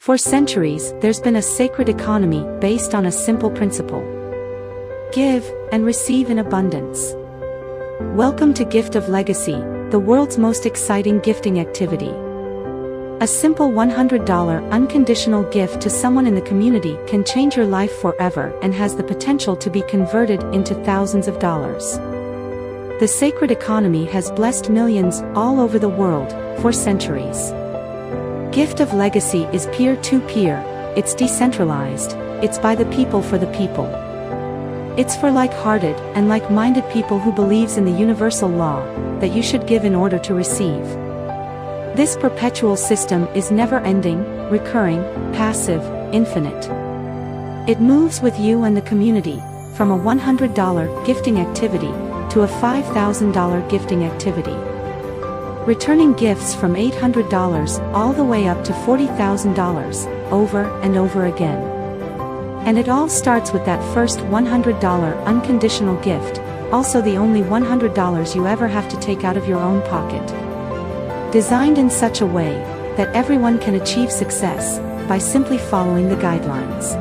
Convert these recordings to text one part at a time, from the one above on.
For centuries, there's been a sacred economy based on a simple principle: give and receive in abundance. Welcome to Gift of Legacy, the world's most exciting gifting activity. A simple $100 unconditional gift to someone in the community can change your life forever and has the potential to be converted into thousands of dollars. The sacred economy has blessed millions all over the world for centuries. Gift of Legacy is peer-to-peer, it's decentralized, it's by the people for the people. It's for like-hearted and like-minded people who believes in the universal law that you should give in order to receive. This perpetual system is never-ending, recurring, passive, infinite. It moves with you and the community, from a $100 gifting activity to a $5,000 gifting activity. Returning gifts from $800 all the way up to $40,000, over and over again. And it all starts with that first $100 unconditional gift, also the only $100 you ever have to take out of your own pocket. Designed in such a way that everyone can achieve success by simply following the guidelines.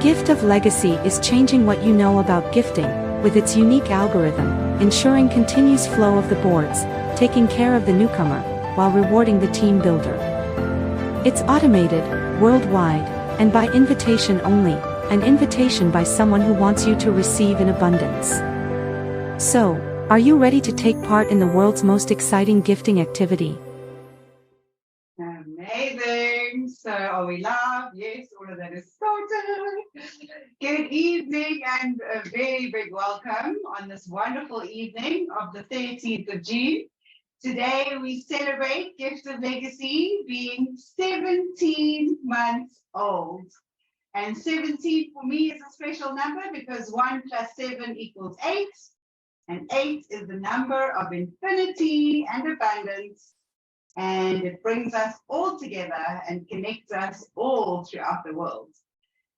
Gift of Legacy is changing what you know about gifting, with its unique algorithm, ensuring continuous flow of the boards, taking care of the newcomer, while rewarding the team builder. It's automated, worldwide, and by invitation only, an invitation by someone who wants you to receive in abundance. So, are you ready to take part in the world's most exciting gifting activity? Amazing! So, are we live? Yes, all of that is sorted. Good evening and a very big welcome on this wonderful evening of the 13th of June. Today we celebrate Gift of Legacy being 17 months old. And 17 for me is a special number because 1 + 7 = 8. And 8 is the number of infinity and abundance. And it brings us all together and connects us all throughout the world.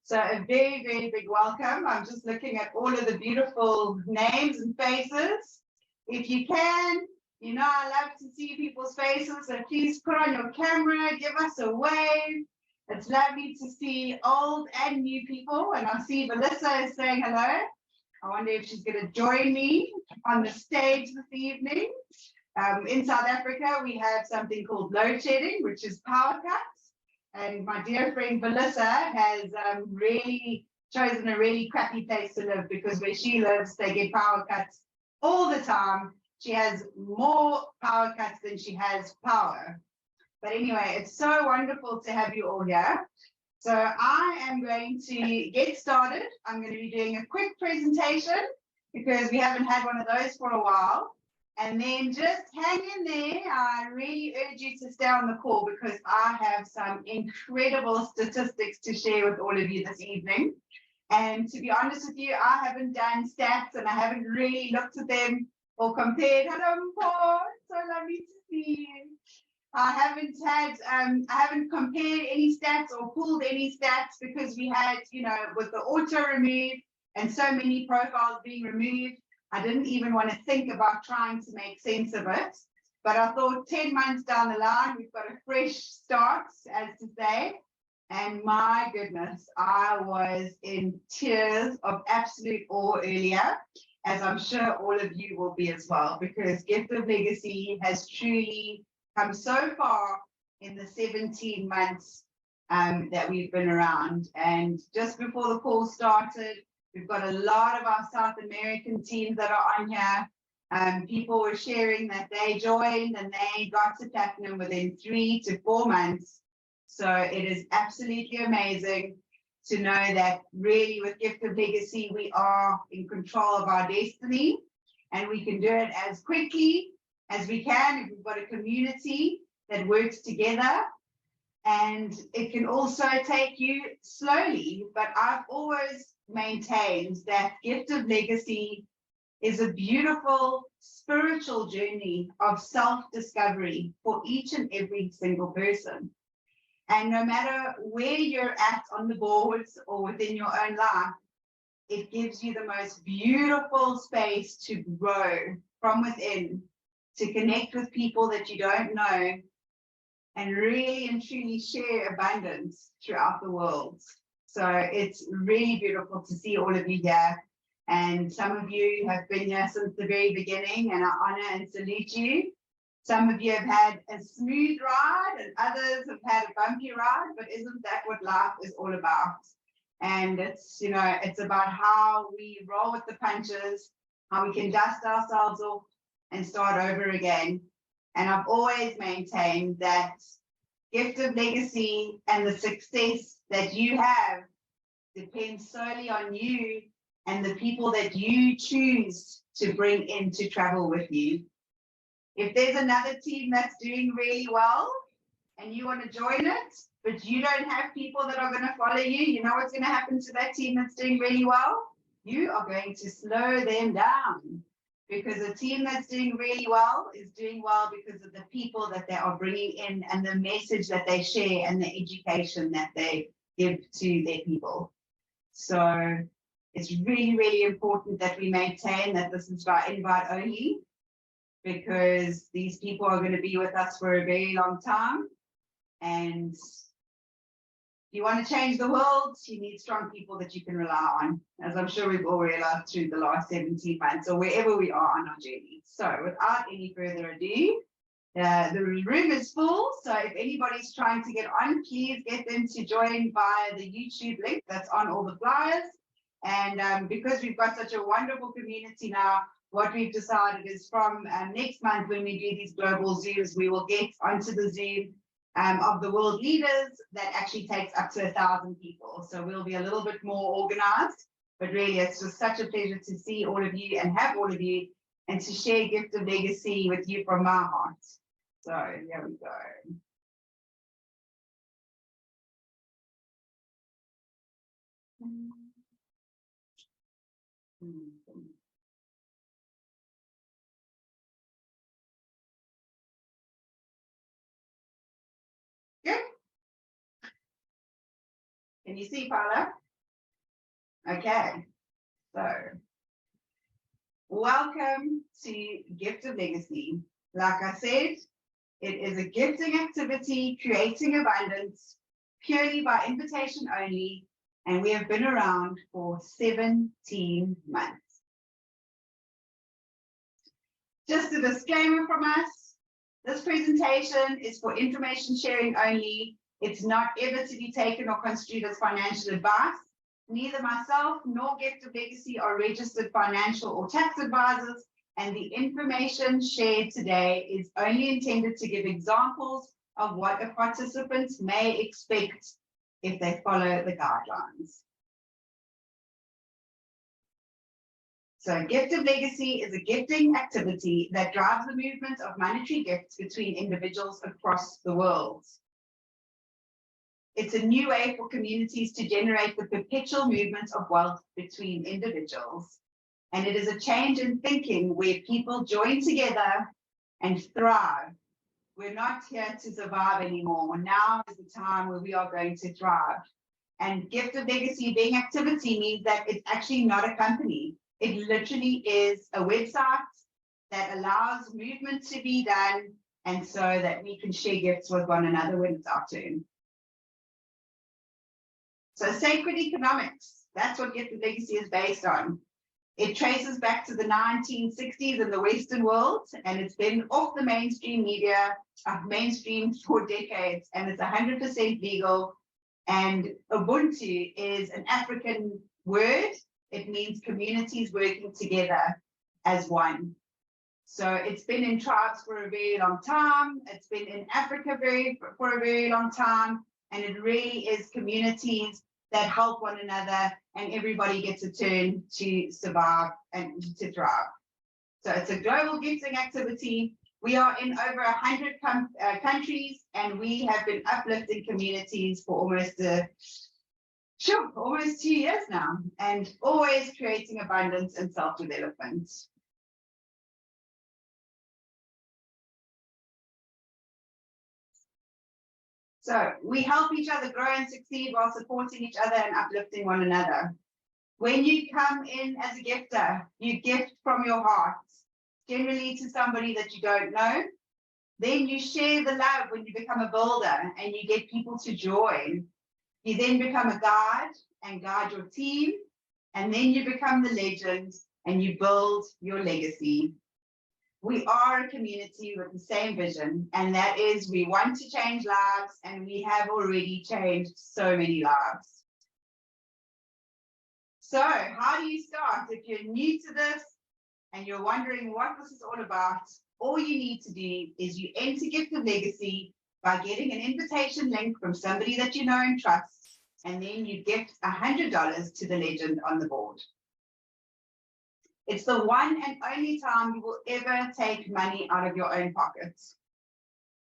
So a very, very big welcome. I'm just looking at all of the beautiful names and faces. If you can, you know, I love to see people's faces, so please put on your camera, give us a wave. It's lovely to see old and new people, and I see Melissa is saying hello. I wonder if she's going to join me on the stage this evening. In South Africa, we have something called load shedding, which is power cuts. And my dear friend Melissa has really chosen a really crappy place to live because where she lives, they get power cuts all the time. She has more power cuts than she has power. But anyway, it's so wonderful to have you all here. So I am going to get started. I'm going to be doing a quick presentation because we haven't had one of those for a while. And then just hang in there. I really urge you to stay on the call because I have some incredible statistics to share with all of you this evening. And to be honest with you, I haven't done stats and I haven't really looked at them or compared. Hello, Paul. So lovely to see you. I haven't compared any stats or pulled any stats because we had, you know, with the auto remove and so many profiles being removed, I didn't even want to think about trying to make sense of it. But I thought 10 months down the line, we've got a fresh start, as to say. And my goodness, I was in tears of absolute awe earlier, as I'm sure all of you will be as well, because Gift of Legacy has truly come so far in the 17 months that we've been around. And just before the call started, we've got a lot of our South American teams that are on here. People were sharing that they joined and they got to platinum within 3 to 4 months. So it is absolutely amazing to know that really with Gift of Legacy, we are in control of our destiny and we can do it as quickly as we can if we've got a community that works together. And it can also take you slowly, but I've always maintained that Gift of Legacy is a beautiful spiritual journey of self-discovery for each and every single person. And no matter where you're at on the boards or within your own life, it gives you the most beautiful space to grow from within, to connect with people that you don't know, and really and truly share abundance throughout the world. So it's really beautiful to see all of you here. And some of you have been here since the very beginning, and I honor and salute you. Some of you have had a smooth ride and others have had a bumpy ride, but isn't that what life is all about? And it's, you know, it's about how we roll with the punches, how we can dust ourselves off and start over again. And I've always maintained that gift of legacy and the success that you have depends solely on you and the people that you choose to bring in to travel with you. If there's another team that's doing really well and you want to join it, but you don't have people that are going to follow you, you know what's going to happen to that team that's doing really well? You are going to slow them down, because a team that's doing really well is doing well because of the people that they are bringing in and the message that they share and the education that they give to their people. So it's really, really important that we maintain that this is by invite only, because these people are going to be with us for a very long time. And if you want to change the world, you need strong people that you can rely on, as I'm sure we've all realized through the last 17 months or wherever we are on our journey. So without any further ado, the room is full. So if anybody's trying to get on, please get them to join via the YouTube link that's on all the flyers. And because we've got such a wonderful community now, what we've decided is from next month, when we do these global Zooms, we will get onto the Zoom of the world leaders that actually takes up to 1,000 people. So we'll be a little bit more organized, but really it's just such a pleasure to see all of you and have all of you and to share gift of legacy with you from my heart. So here we go. Good. Can you see, Paula? Okay. So welcome to Gift of Legacy. Like I said, it is a gifting activity, creating abundance, purely by invitation only, and we have been around for 17 months. Just a disclaimer from us, this presentation is for information sharing only. It's not ever to be taken or construed as financial advice. Neither myself nor Gift of Legacy are registered financial or tax advisors, and the information shared today is only intended to give examples of what a participant may expect if they follow the guidelines. So Gift of Legacy is a gifting activity that drives the movement of monetary gifts between individuals across the world. It's a new way for communities to generate the perpetual movement of wealth between individuals. And it is a change in thinking where people join together and thrive. We're not here to survive anymore. Now is the time where we are going to thrive. And Gift of Legacy being activity means that it's actually not a company. It literally is a website that allows movement to be done, and so that we can share gifts with one another when it's our turn. So sacred economics, that's what Gift of Legacy is based on. It traces back to the 1960s in the Western world, and it's been off the mainstream media, mainstream for decades, and it's 100% legal. And Ubuntu is an African word. It means communities working together as one. So it's been in tribes for a very long time. It's been in Africa for a very long time. And it really is communities that help one another, and everybody gets a turn to survive and to thrive. So it's a global gifting activity. We are in over 100 countries, and we have been uplifting communities for almost 2 years now, and always creating abundance and self-development. So we help each other grow and succeed while supporting each other and uplifting one another. When you come in as a gifter, you gift from your heart, generally to somebody that you don't know. Then you share the love when you become a builder and you get people to join. You then become a guide and guide your team. And then you become the legend and you build your legacy. We are a community with the same vision, and that is we want to change lives, and we have already changed so many lives. So how do you start? If you're new to this and you're wondering what this is all about, all you need to do is you enter Gift of Legacy by getting an invitation link from somebody that you know and trust, and then you gift $100 to the legend on the board. It's the one and only time you will ever take money out of your own pockets.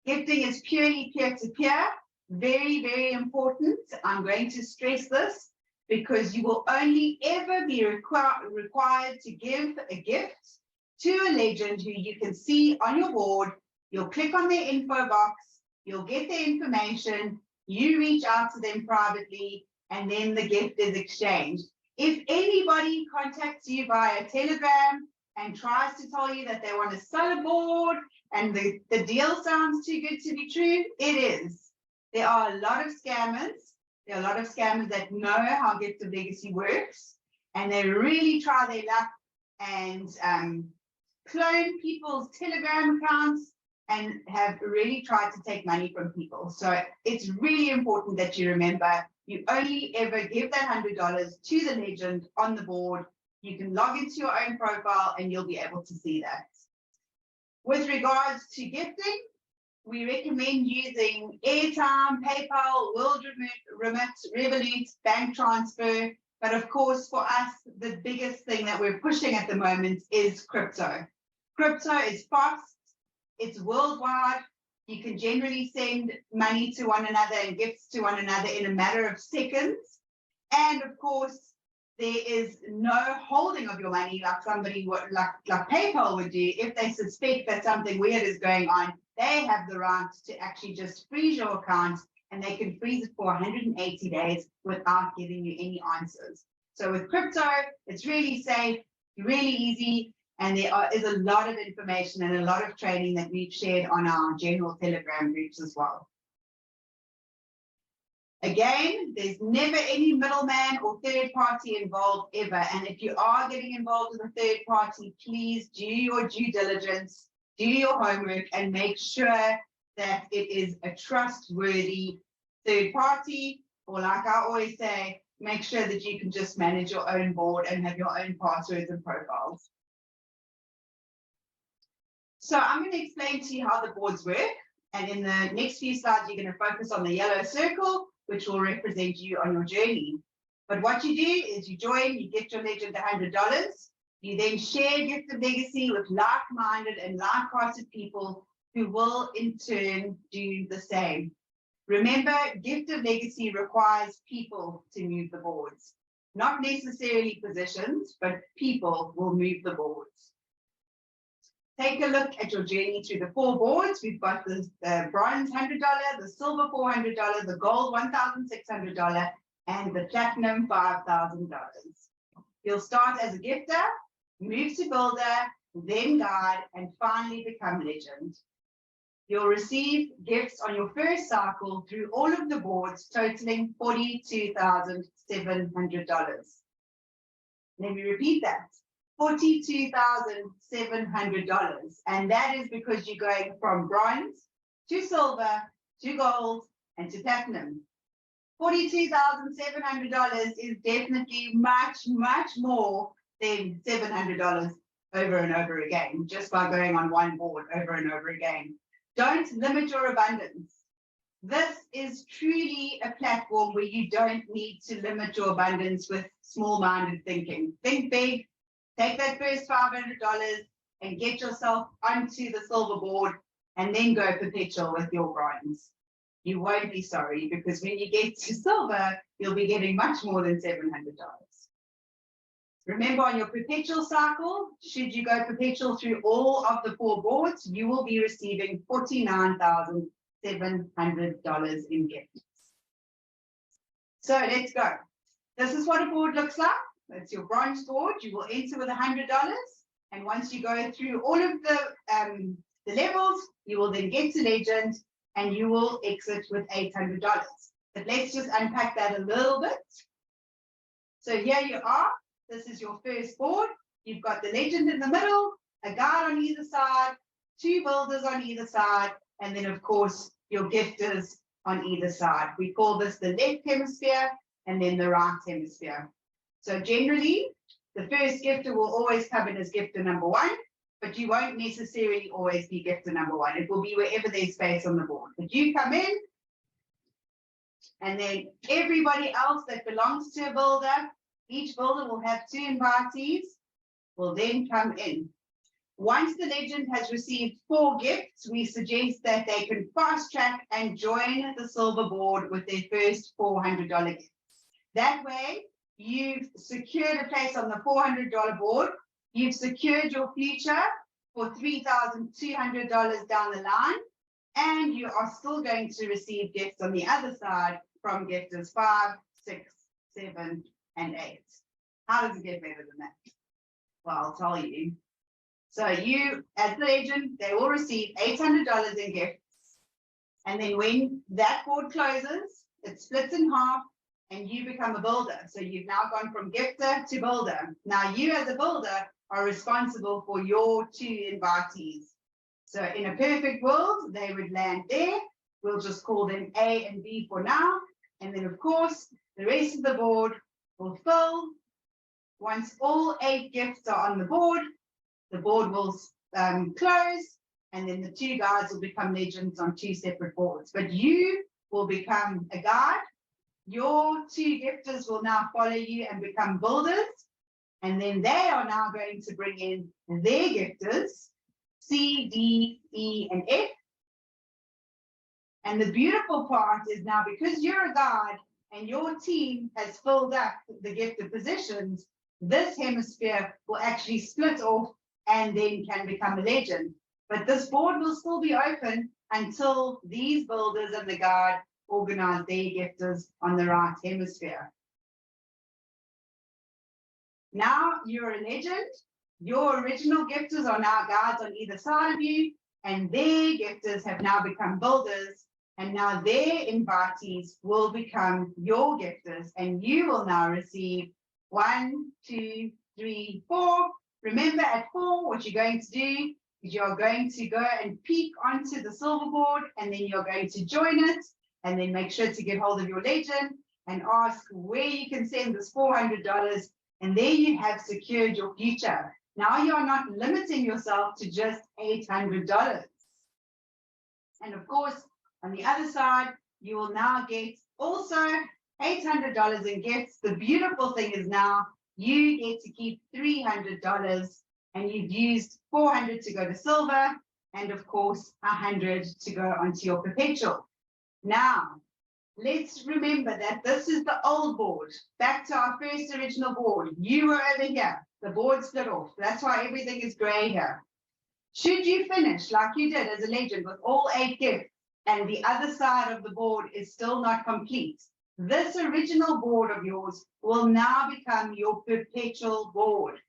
Gifting is purely peer-to-peer, very, very important. I'm going to stress this because you will only ever be required to give a gift to a legend who you can see on your board. You'll click on their info box, you'll get their information, you reach out to them privately, and then the gift is exchanged. If anybody contacts you via Telegram and tries to tell you that they want to sell a board and the deal sounds too good to be true, it is. There are a lot of scammers. There are a lot of scammers that know how Gift of Legacy works, and they really try their luck and clone people's Telegram accounts and have really tried to take money from people. So it's really important that you remember you only ever give that $100 to the legend on the board. You can log into your own profile and you'll be able to see that. With regards to gifting, we recommend using airtime, PayPal, World Remit, Revolut, bank transfer. But of course, for us, the biggest thing that we're pushing at the moment is crypto. Crypto is fast, it's worldwide. You can generally send money to one another and gifts to one another in a matter of seconds. And of course, there is no holding of your money like somebody would, like PayPal would do. If they suspect that something weird is going on, they have the right to actually just freeze your account, and they can freeze it for 180 days without giving you any answers. So with crypto, it's really safe, really easy. And there is a lot of information and a lot of training that we've shared on our general Telegram groups as well. Again, there's never any middleman or third party involved ever. And if you are getting involved with a third party, please do your due diligence, do your homework, and make sure that it is a trustworthy third party. Or like I always say, make sure that you can just manage your own board and have your own passwords and profiles. So I'm going to explain to you how the boards work, and in the next few slides you're going to focus on the yellow circle, which will represent you on your journey. But what you do is you join, you get your legend $100, you then share Gift of Legacy with like-minded and like-hearted people who will in turn do the same. Remember, Gift of Legacy requires people to move the boards, not necessarily positions, but people will move the boards. Take a look at your journey through the 4 boards. We've got the bronze $100, the silver $400, the gold $1,600, and the platinum $5,000. You'll start as a gifter, move to builder, then guide, and finally become legend. You'll receive gifts on your first cycle through all of the boards, totaling $42,700. Let me repeat that. $42,700, and that is because you're going from bronze to silver to gold and to platinum. $42,700 is definitely much, much more than $700 over and over again, just by going on one board over and over again. Don't limit your abundance. This is truly a platform where you don't need to limit your abundance with small-minded thinking. Think big. Take that first $500 and get yourself onto the silver board, and then go perpetual with your bronze. You won't be sorry, because when you get to silver, you'll be getting much more than $700. Remember, on your perpetual cycle, should you go perpetual through all of the 4 boards, you will be receiving $49,700 in gifts. So let's go. This is what a board looks like. It's your bronze board. You will enter with $100, and once you go through all of the the levels, you will then get to legend and you will exit with $800. But let's just unpack that a little bit. So here you are. This is your first board. You've got the legend in the middle, a guide on either side, 2 builders on either side, and then of course your gifters on either side. We call this the left hemisphere and then the right hemisphere. So generally, the first gifter will always come in as gifter number 1, but you won't necessarily always be gifter number 1. It will be wherever there's space on the board. But you come in, and then everybody else that belongs to a builder, each builder will have 2 invitees, will then come in. Once the legend has received 4 gifts, we suggest that they can fast track and join the silver board with their first $400 gift. That way, you've secured a place on the $400 board. You've secured your future for $3,200 down the line, and you are still going to receive gifts on the other side from gifters 5, 6, 7, and 8. How does it get better than that? Well, I'll tell you. So you, as the legend, they will receive $800 in gifts. And then when that board closes, it splits in half and you become a builder. So you've now gone from gifter to builder. Now you as a builder are responsible for your 2 invitees. So in a perfect world, they would land there. We'll just call them A and B for now. And then of course, the rest of the board will fill. Once all 8 gifts are on the board will close, and then the 2 guides will become legends on 2 separate boards. But you will become a guide. Your 2 gifters will now follow you and become builders. And then they are now going to bring in their gifters, C, D, E, and F. And the beautiful part is now, because you're a guide and your team has filled up the gifted positions, this hemisphere will actually split off and then can become a legend. But this board will still be open until these builders and the guide organize their gifters on the right hemisphere. Now you're a legend. Your original gifters are now guides on either side of you, and their gifters have now become builders, and now their invitees will become your gifters, and you will now receive 1, 2, 3, 4. Remember, at 4, what you're going to do is you're going to go and peek onto the silver board, and then you're going to join it, and then make sure to get hold of your legend and ask where you can send this $400, and there you have secured your future. Now you're not limiting yourself to just $800. And of course, on the other side, you will now get also $800 in gifts. The beautiful thing is now you get to keep $300, and you've used $400 to go to silver, and of course $100 to go onto your perpetual. Now let's remember that this is the old board. Back to our first original board. You were over here. The board split off. That's why everything is gray here. Should you finish like you did as a legend with all 8 gifts, and the other side of the board is still not complete, this original board of yours will now become your perpetual board.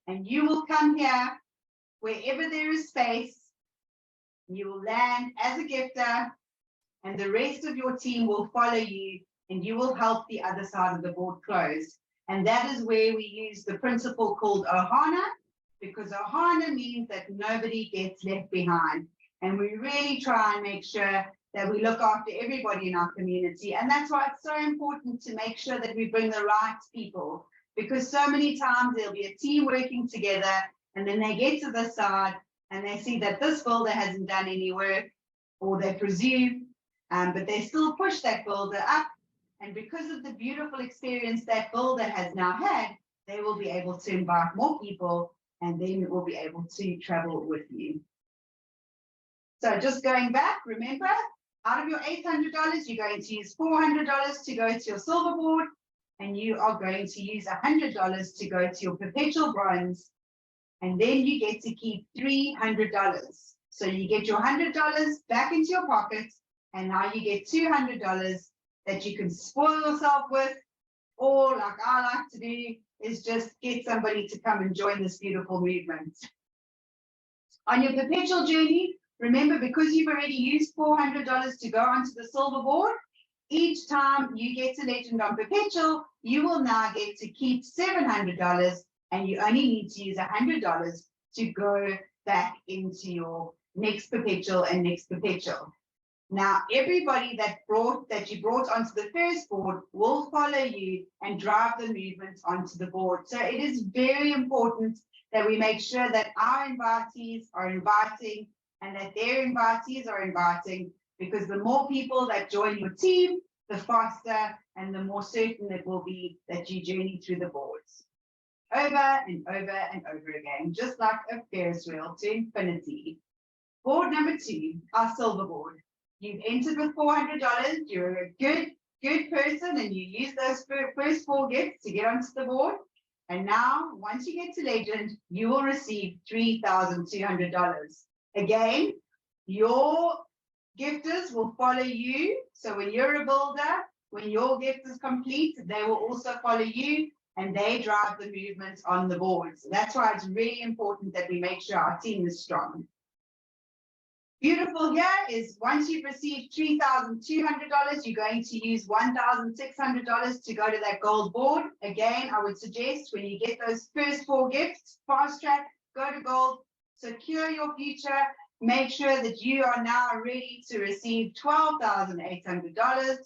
And you will come here wherever there is space. You will land as a gifter, and the rest of your team will follow you, and you will help the other side of the board close. And that is where we use the principle called Ohana, because Ohana means that nobody gets left behind. And we really try and make sure that we look after everybody in our community. And that's why it's so important to make sure that we bring the right people, because so many times there'll be a team working together, and then they get to this side and they see that this builder hasn't done any work, or they presume, but they still push that builder up. And because of the beautiful experience that builder has now had, they will be able to invite more people, and then we'll be able to travel with you. So just going back, remember, out of your $800, you're going to use $400 to go to your silver board, and you are going to use $100 to go to your perpetual bronze, and then you get to keep $300. So you get your $100 back into your pocket, and now you get $200 that you can spoil yourself with, or like I like to do, is just get somebody to come and join this beautiful movement. On your perpetual journey, Remember, because you've already used $400 to go onto the silver board, each time you get a legend on perpetual, you will now get to keep $700, and you only need to use $100 to go back into your next perpetual and next perpetual. Now, everybody that you brought onto the first board will follow you and drive the movement onto the board. So it is very important that we make sure that our invitees are inviting and that their invitees are inviting, because the more people that join your team, the faster and the more certain it will be that you journey through the boards. Over and over and over again, just like a Ferris wheel to infinity. Board number 2, our silver board. You've entered with $400, you're a good person, and you use those first 4 gifts to get onto the board. And now, once you get to legend, you will receive $3,200. Again, your gifters will follow you. So when you're a builder, when your gift is complete, they will also follow you, and they drive the movement on the board. So that's why it's really important that we make sure our team is strong. Beautiful here is once you've received $3,200, you're going to use $1,600 to go to that gold board. Again, I would suggest when you get those first 4 gifts, fast track, go to gold, secure your future, make sure that you are now ready to receive $12,800.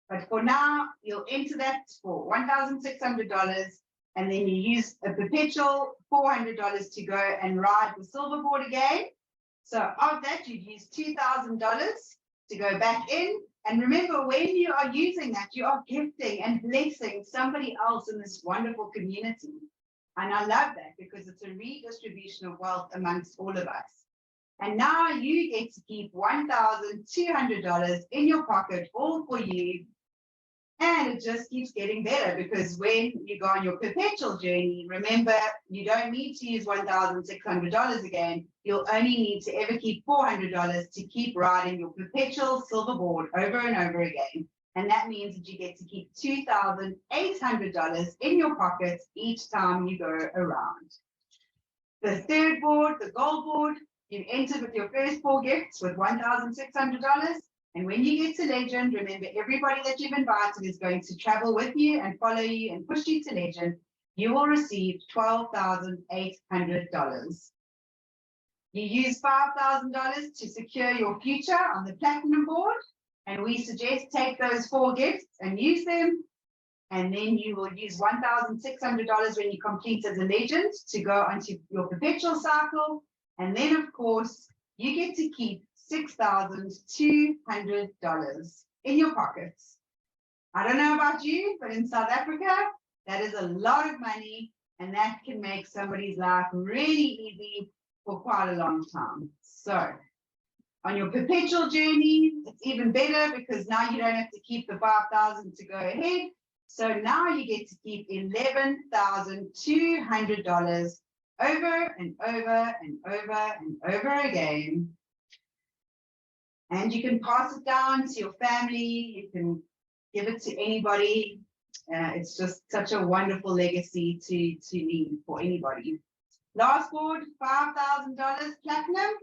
But for now, you'll enter that for $1,600, and then you use a perpetual $400 to go and ride the silver board again. So of that, you'd use $2,000 to go back in. And remember, when you are using that, you are gifting and blessing somebody else in this wonderful community. And I love that, because it's a redistribution of wealth amongst all of us. And now you get to keep $1,200 in your pocket, all for you. And it just keeps getting better, because when you go on your perpetual journey, remember, you don't need to use $1,600 again. You'll only need to ever keep $400 to keep riding your perpetual silver board over and over again. And that means that you get to keep $2,800 in your pocket each time you go around. The third board, the gold board, you've entered with your first 4 gifts with $1,600. And when you get to legend, remember, everybody that you've invited is going to travel with you and follow you and push you to legend. You will receive $12,800. You use $5,000 to secure your future on the platinum board. And we suggest take those 4 gifts and use them. And then you will use $1,600 when you complete as a legend to go onto your perpetual cycle. And then, of course, you get to keep $6,200 in your pockets. I don't know about you, but in South Africa, that is a lot of money, and that can make somebody's life really easy for quite a long time. So on your perpetual journey, it's even better, because now you don't have to keep the $5,000 to go ahead. So now you get to keep $11,200 over and over and over and over again. And you can pass it down to your family, you can give it to anybody. It's just such a wonderful legacy to leave for anybody. Last board, $5,000 platinum,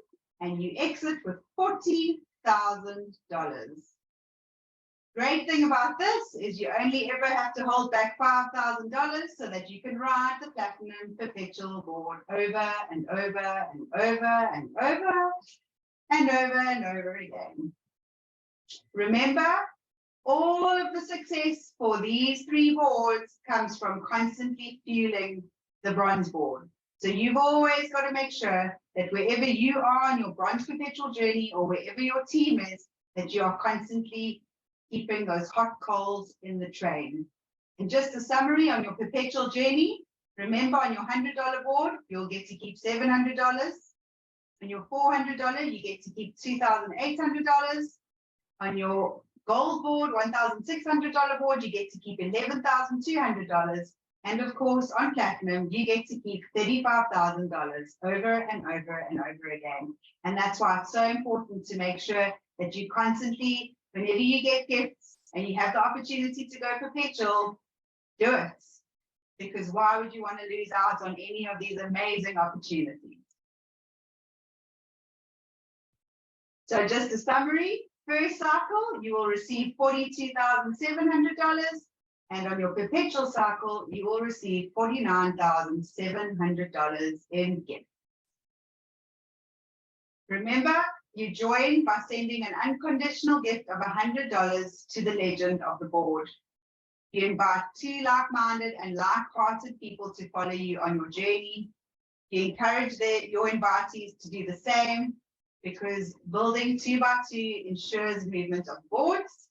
and you exit with $40,000. Great thing about this is you only ever have to hold back $5,000 so that you can ride the platinum perpetual board over and over and over and over and over and over again. Remember, all of the success for these 3 boards comes from constantly fueling the bronze board. So you've always got to make sure that wherever you are on your bronze perpetual journey, or wherever your team is, that you are constantly keeping those hot coals in the train. And just a summary on your perpetual journey, remember, on your $100 board, you'll get to keep $700. On your $400, you get to keep $2,800. On your gold board, $1,600 board, you get to keep $11,200. And of course, on platinum, you get to keep $35,000 over and over and over again. And that's why it's so important to make sure that you constantly, whenever you get gifts and you have the opportunity to go perpetual, do it. Because why would you want to lose out on any of these amazing opportunities? So just a summary, first cycle, you will receive $42,700. And on your perpetual cycle, you will receive $49,700 in gift. Remember, you join by sending an unconditional gift of $100 to the legend of the board. You invite 2 like-minded and like-hearted people to follow you on your journey. You encourage your invitees to do the same, because building 2 by 2 ensures movement of boards.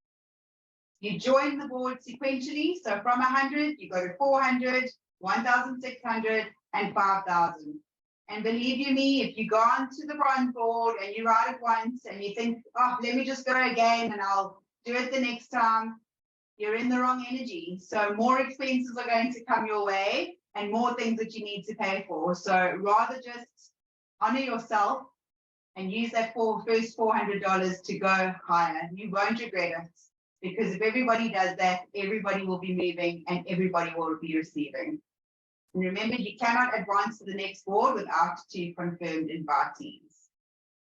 You join the board sequentially, so from 100, you go to 400, 1,600, and 5,000. And believe you me, if you go on to the bronze board and you ride it once and you think, oh, let me just go again and I'll do it the next time, you're in the wrong energy. So more expenses are going to come your way and more things that you need to pay for. So rather just honor yourself and use that first $400 to go higher. You won't regret it, because if everybody does that, everybody will be moving and everybody will be receiving. And remember, you cannot advance to the next board without 2 confirmed invitees.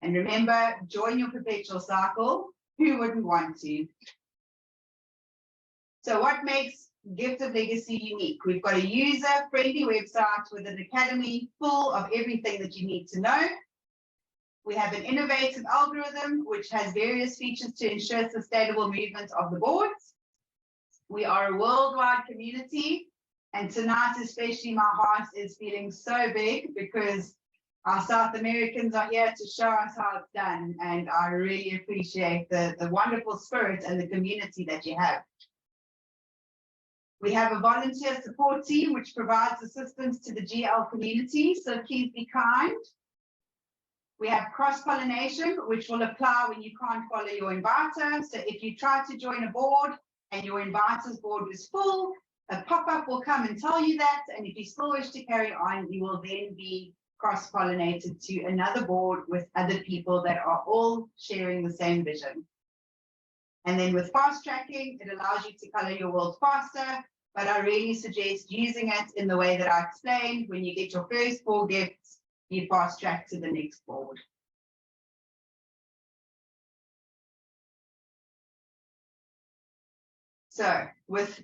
And remember, join your perpetual cycle. Who wouldn't want to? So what makes Gift of Legacy unique? We've got a user-friendly website with an academy full of everything that you need to know. We have an innovative algorithm which has various features to ensure sustainable movement of the boards. We are a worldwide community, and tonight especially my heart is feeling so big because our South Americans are here to show us how it's done, and I really appreciate the wonderful spirit and the community that you have. We have a volunteer support team which provides assistance to the GL community, so please be kind. We have cross-pollination, which will apply when you can't follow your inviter. So if you try to join a board and your inviter's board is full, a pop-up will come and tell you that. And if you still wish to carry on, you will then be cross-pollinated to another board with other people that are all sharing the same vision. And then with fast tracking, it allows you to color your world faster, but I really suggest using it in the way that I explained. When you get your first 4 gifts, you fast track to the next board. So with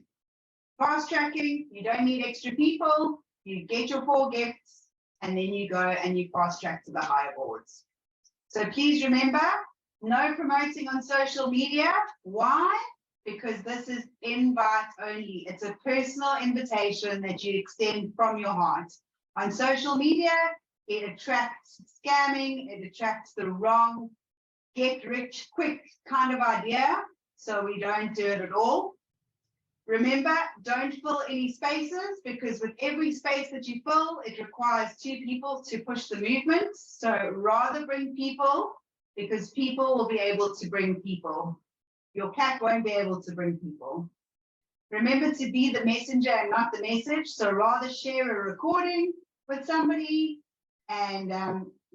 fast tracking, you don't need extra people. You get your 4 gifts, and then you go and you fast track to the higher boards. So please remember, no promoting on social media. Why? Because this is invite only. It's a personal invitation that you extend from your heart. On social media, it attracts scamming, it attracts the wrong get rich quick kind of idea. So we don't do it at all. Remember, don't fill any spaces, because with every space that you fill, it requires 2 people to push the movement. So rather bring people, because people will be able to bring people. Your cat won't be able to bring people. Remember to be the messenger and not the message. So rather share a recording with somebody and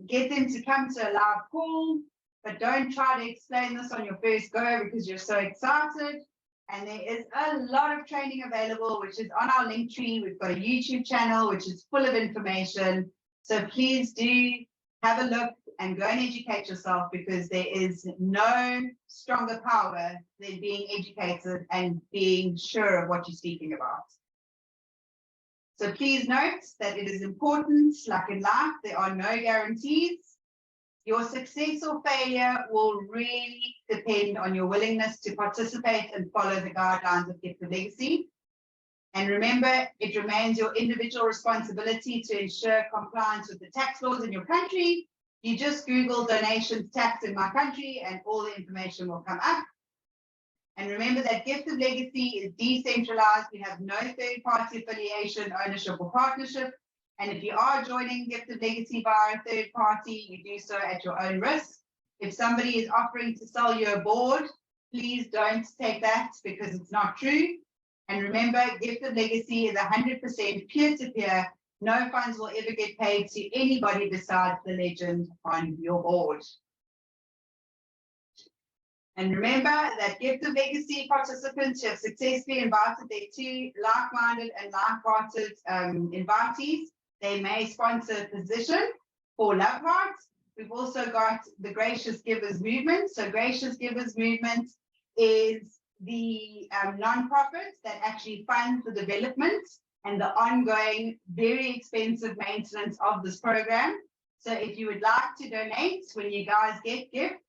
get them to come to a live call, but don't try to explain this on your first go because you're so excited. And there is a lot of training available, which is on our link tree. We've got a YouTube channel, which is full of information. So please do have a look and go and educate yourself, because there is no stronger power than being educated and being sure of what you're speaking about. So please note that it is important, like in life, there are no guarantees. Your success or failure will really depend on your willingness to participate and follow the guidelines of Gift of Legacy. And remember, it remains your individual responsibility to ensure compliance with the tax laws in your country. You just Google donations tax in my country and all the information will come up. And remember that Gift of Legacy is decentralized. We have no third-party affiliation, ownership, or partnership. And if you are joining Gift of Legacy via a third party, you do so at your own risk. If somebody is offering to sell you a board, please don't take that, because it's not true. And remember, Gift of Legacy is 100% peer-to-peer. No funds will ever get paid to anybody besides the legend on your board. And remember that Gift of Legacy participants who have successfully invited their 2 like-minded and like-hearted invitees, they may sponsor a position for Love Hearts, We've also got the Gracious Givers Movement. So Gracious Givers Movement is the non-profit that actually funds the development and the ongoing, very expensive maintenance of this program. So if you would like to donate when you guys get gifts,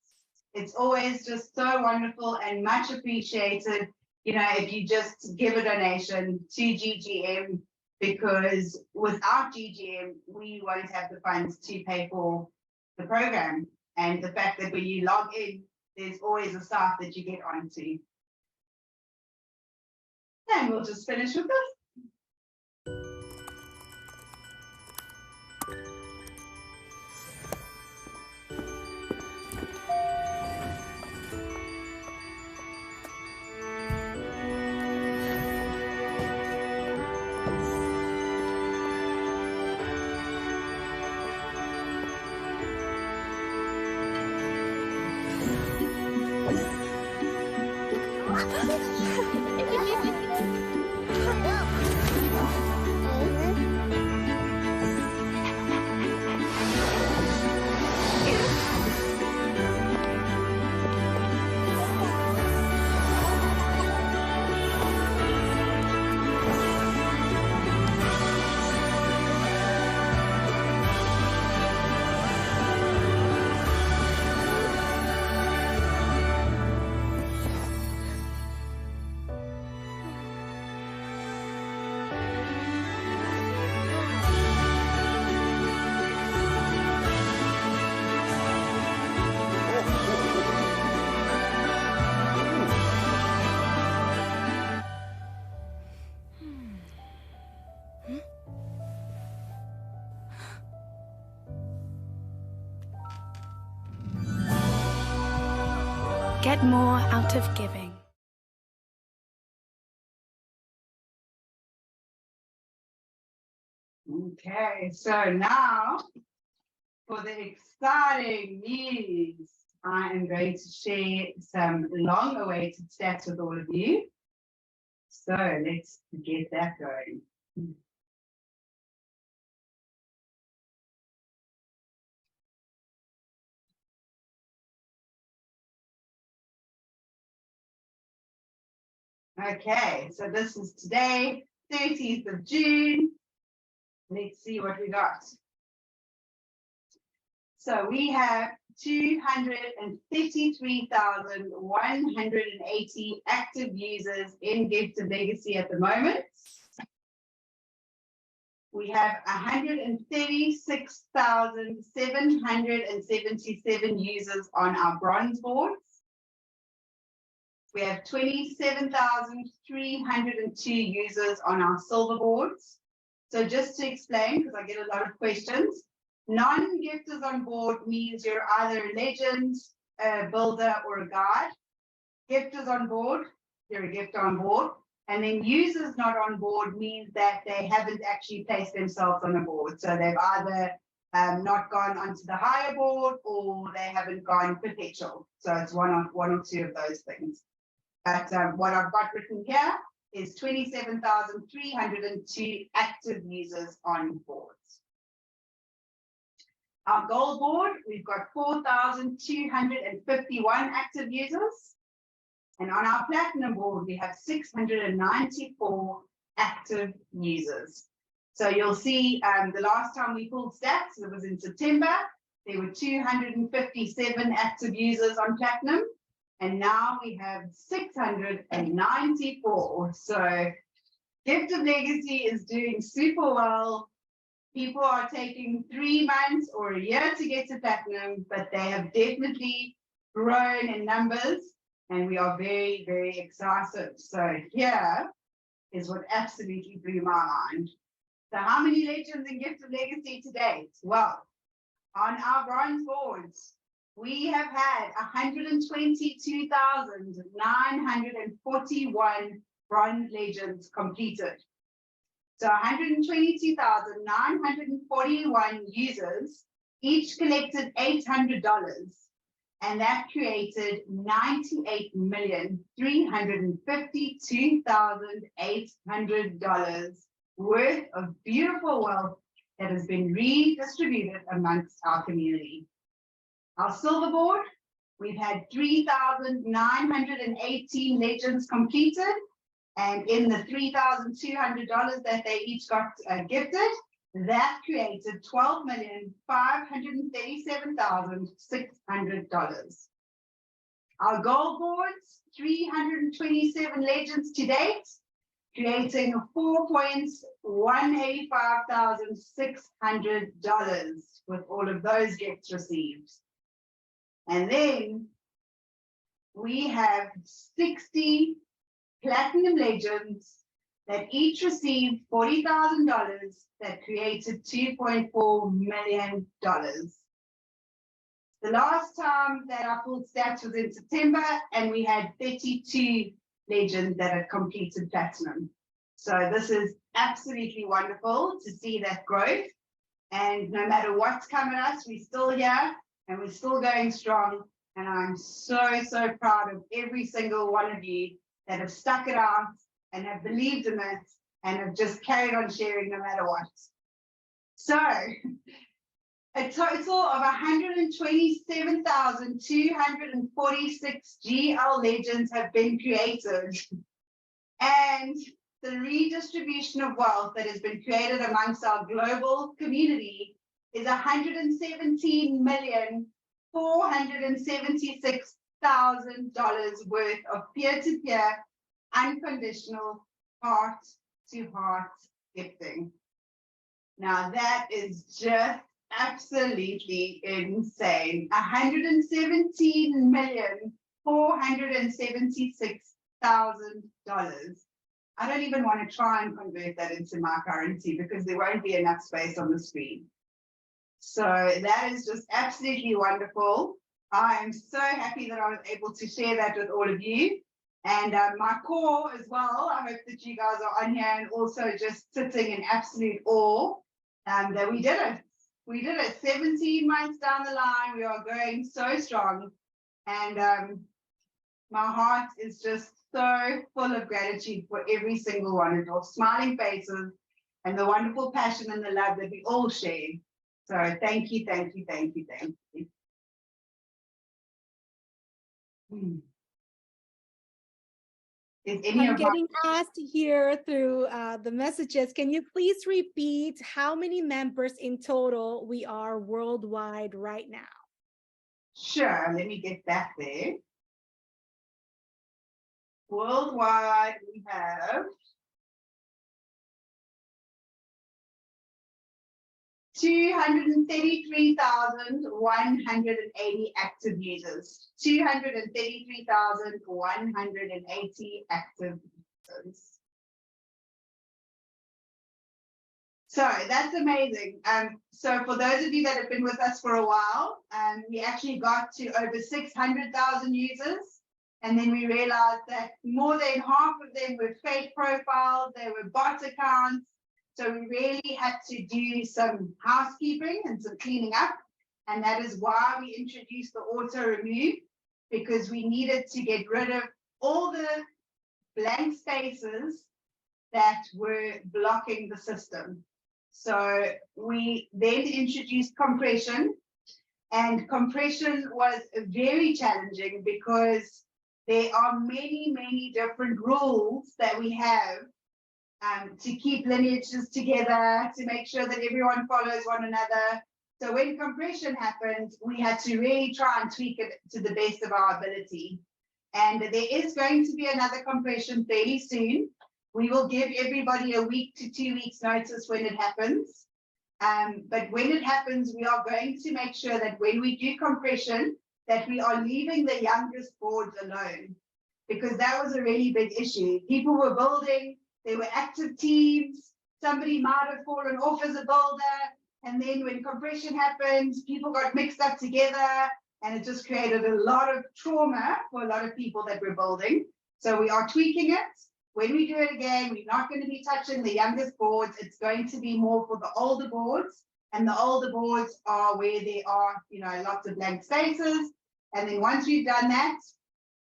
it's always just so wonderful and much appreciated, you know, if you just give a donation to GGM, because without GGM, we won't have the funds to pay for the program. And the fact that when you log in, there's always a site that you get onto. And we'll just finish with this. Get more out of giving. Okay, so now for the exciting news, I am going to share some long-awaited stats with all of you. So let's get that going. Okay, so this is today, 30th of June. Let's see what we got. So we have 233,180 active users in Gift of Legacy at the moment. We have 136,777 users on our bronze boards. We have 27,302 users on our silver boards. So just to explain, because I get a lot of questions, non-gifters on board means you're either a legend, a builder, or a guide. Gifters on board, you're a gifter on board. And then users not on board means that they haven't actually placed themselves on a board. So they've either not gone onto the higher board or they haven't gone perpetual. So it's one or two of those things. But what I've got written here is 27,302 active users on boards. Our gold board, we've got 4,251 active users. And on our platinum board, we have 694 active users. So you'll see the last time we pulled stats, it was in September, there were 257 active users on platinum. And now we have 694. So Gift of Legacy is doing super well. People are taking 3 months or a year to get to platinum, but they have definitely grown in numbers, and we are very, very excited. So here is what absolutely blew my mind. So how many legends in Gift of Legacy to date? Well, on our bronze boards, we have had 122,941 bronze legends completed. So 122,941 users each collected $800, and that created $98,352,800 worth of beautiful wealth that has been redistributed amongst our community. Our silver board, we've had 3,918 legends completed, and in the $3,200 that they each got gifted, that created $12,537,600. Our gold boards, 327 legends to date, creating $4,185,600 with all of those gifts received. And then we have 60 platinum legends that each received $40,000 that created $2.4 million. The last time that I pulled stats was in September, and we had 32 legends that had completed platinum. So this is absolutely wonderful to see that growth. And no matter what's come at us, we're still here and we're still going strong. And I'm so, so proud of every single one of you that have stuck it out and have believed in it and have just carried on sharing no matter what. So a total of 127,246 GL legends have been created. And the redistribution of wealth that has been created amongst our global community is $117,476,000 worth of peer-to-peer, unconditional, heart-to-heart gifting. Now that is just absolutely insane. $117,476,000. I don't even want to try and convert that into my currency because there won't be enough space on the screen. So that is just absolutely wonderful. I am so happy that I was able to share that with all of you. And my core as well, I hope that you guys are on here and also just sitting in absolute awe that we did it. We did it 17 months down the line. We are going so strong. And my heart is just so full of gratitude for every single one of your smiling faces and the wonderful passion and the love that we all share. So thank you, thank you, thank you, thank you. I'm getting asked here through the messages. Can you please repeat how many members in total we are worldwide right now? Sure, let me get back there. Worldwide, we have 233,180 active users. 233,180 active users. So that's amazing. So for those of you that have been with us for a while, we actually got to over 600,000 users. And then we realized that more than half of them were fake profiles, they were bot accounts. So we really had to do some housekeeping and some cleaning up. And that is why we introduced the auto remove, because we needed to get rid of all the blank spaces that were blocking the system. So we then introduced compression, and compression was very challenging because there are many, many different rules that we have to keep lineages together, to make sure that everyone follows one another. So when compression happened, we had to really try and tweak it to the best of our ability. And there is going to be another compression fairly soon. We will give everybody a week to 2 weeks notice when it happens. But when it happens, we are going to make sure that when we do compression, that we are leaving the youngest boards alone, because that was a really big issue. People were building, there were active teams, somebody might have fallen off as a builder, and then when compression happened, people got mixed up together, and it just created a lot of trauma for a lot of people that were building. So we are tweaking it. When we do it again, we're not going to be touching the youngest boards. It's going to be more for the older boards, and the older boards are where there are, lots of blank spaces. And then once we've done that,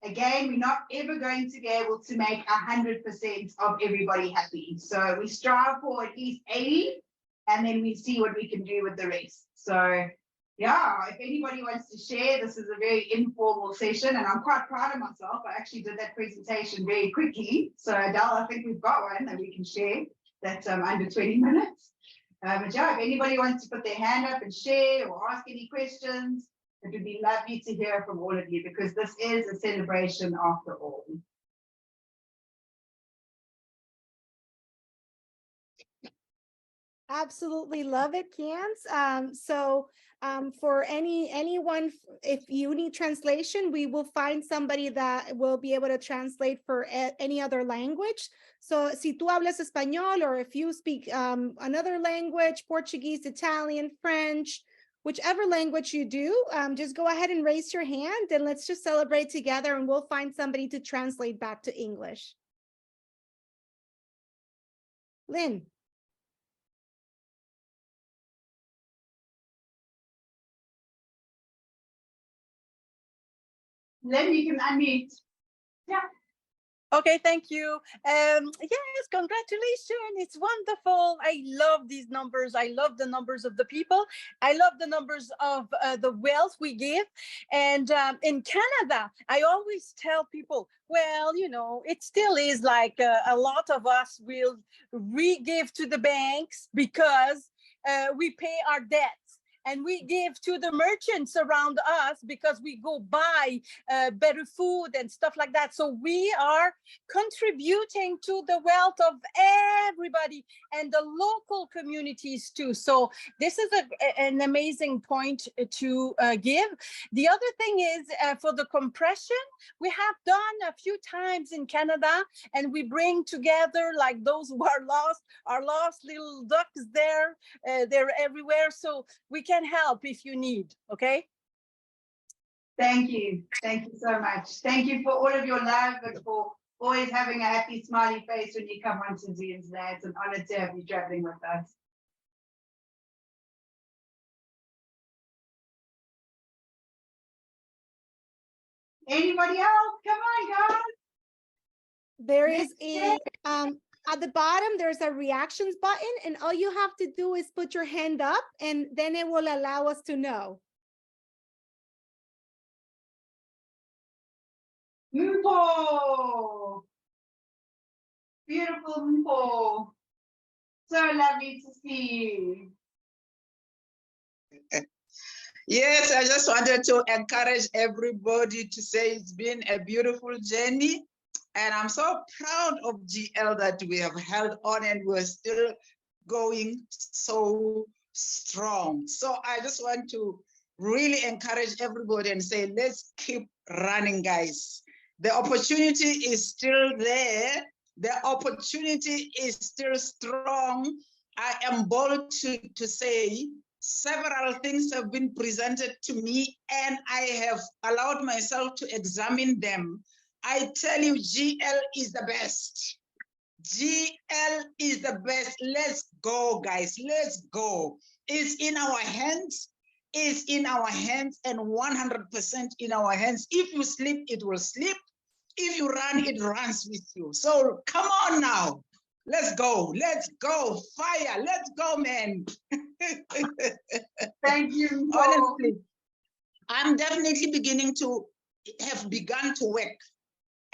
again, we're not ever going to be able to make 100% of everybody happy. So we strive for at least 80, and then we see what we can do with the rest. So yeah, if anybody wants to share, this is a very informal session, and I'm quite proud of myself. I actually did that presentation very quickly. So Adele, I think we've got one that we can share that's under 20 minutes. But yeah, if anybody wants to put their hand up and share or ask any questions, it would be lovely to hear from all of you, because this is a celebration after all. Absolutely love it, Cans. For anyone, if you need translation, we will find somebody that will be able to translate for any other language. So, si tú hablas español, or if you speak another language, Portuguese, Italian, French, whichever language you do, just go ahead and raise your hand, and let's just celebrate together, and we'll find somebody to translate back to English. Lynn. Then you can unmute. Yeah. Okay, thank you. Yes, congratulations. It's wonderful. I love these numbers. I love the numbers of the people. I love the numbers of the wealth we give. And in Canada, I always tell people, well, you know, it still is like a lot of us will re-give to the banks because we pay our debts. And we give to the merchants around us because we go buy better food and stuff like that. So we are contributing to the wealth of everybody and the local communities too. So this is an amazing point to give. The other thing is for the compression, we have done a few times in Canada, and we bring together like those who are lost, our lost little ducks there. They're everywhere. So we can help if you need. Okay. Thank you so much. Thank you for all of your love and for always having a happy smiley face when you come on to Zoom today. It's an honor to have you traveling with us. Anybody else? Come on, guys. There is a at the bottom, there's a reactions button, and all you have to do is put your hand up, and then it will allow us to know. Mpo. Beautiful Mpo. So lovely to see you. Yes, I just wanted to encourage everybody to say it's been a beautiful journey. And I'm so proud of GL that we have held on and we're still going so strong. So I just want to really encourage everybody and say, let's keep running, guys. The opportunity is still there. The opportunity is still strong. I am bold to say several things have been presented to me and I have allowed myself to examine them. I tell you, GL is the best. GL is the best. Let's go, guys. Let's go. It's in our hands. It's in our hands and 100% in our hands. If you sleep, it will sleep. If you run, it runs with you. So come on now. Let's go. Let's go. Fire. Let's go, man. Thank you. Honestly, I'm definitely beginning to have begun to work.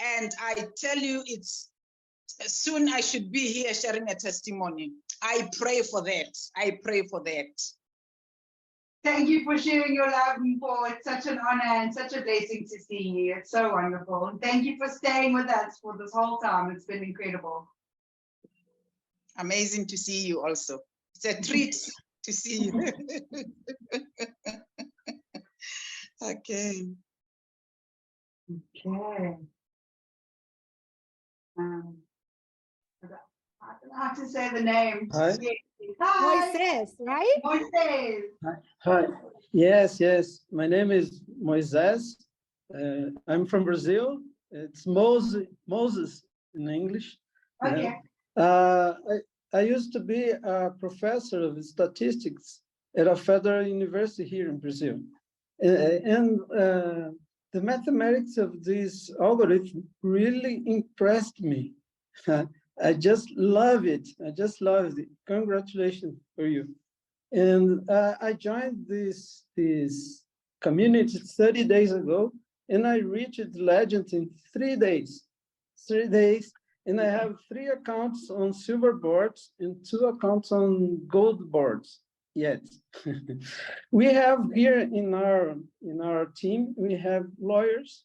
And I tell you, it's soon I should be here sharing a testimony. I pray for that. I pray for that. Thank you for sharing your love, Mpo. It's such an honor and such a blessing to see you. It's so wonderful. And thank you for staying with us for this whole time. It's been incredible. Amazing to see you also. It's a treat to see you. Okay. Okay. I don't know how to say the name. Hi. Hi. Moises, right? Moises. Hi. Yes. My name is Moises. I'm from Brazil. It's Moses in English. Okay. I used to be a professor of statistics at a federal university here in Brazil. And the mathematics of this algorithm really impressed me. I just love it. I just love it. Congratulations for you. And I joined this community 30 days ago, and I reached legend in 3 days. 3 days, and I have 3 accounts on silver boards and 2 accounts on gold boards yet. We have here in our team, we have lawyers,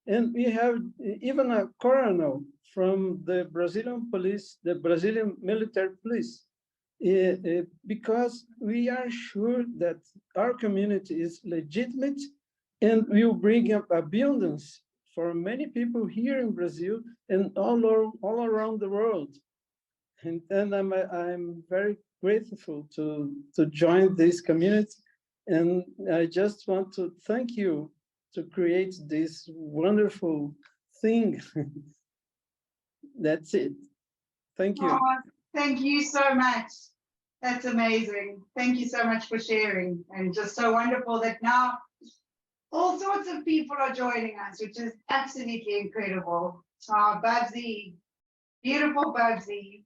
and we have even a colonel from the Brazilian police, the Brazilian military police, because we are sure that our community is legitimate and will bring up abundance for many people here in Brazil and all around the world. And I'm very grateful to join this community. And I just want to thank you to create this wonderful thing. That's it. Thank you. Oh, thank you so much. That's amazing. Thank you so much for sharing. And just so wonderful that now all sorts of people are joining us, which is absolutely incredible. Ah, Babsy, beautiful Babsy.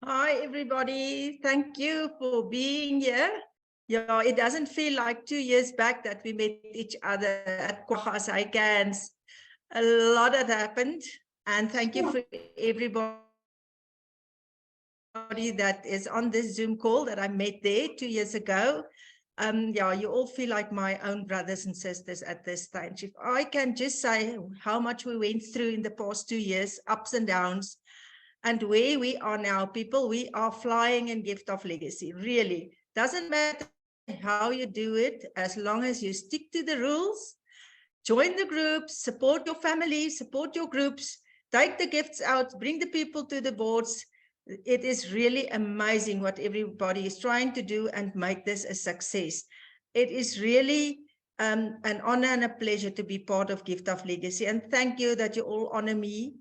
Hi, everybody. Thank you for being here. Yeah, it doesn't feel like 2 years back that we met each other at CANDZ. A lot had happened, and thank you for everybody that is on this Zoom call that I met there 2 years ago. Yeah, you all feel like my own brothers and sisters at this stage. If I can just say how much we went through in the past 2 years, ups and downs, and where we are now, people, we are flying in gift of legacy, really. Doesn't matter how you do it, as long as you stick to the rules, join the groups, support your family, support your groups, take the gifts out, bring the people to the boards. It is really amazing what everybody is trying to do and make this a success. It is really an honor and a pleasure to be part of Gift of Legacy. And thank you that you all honor me.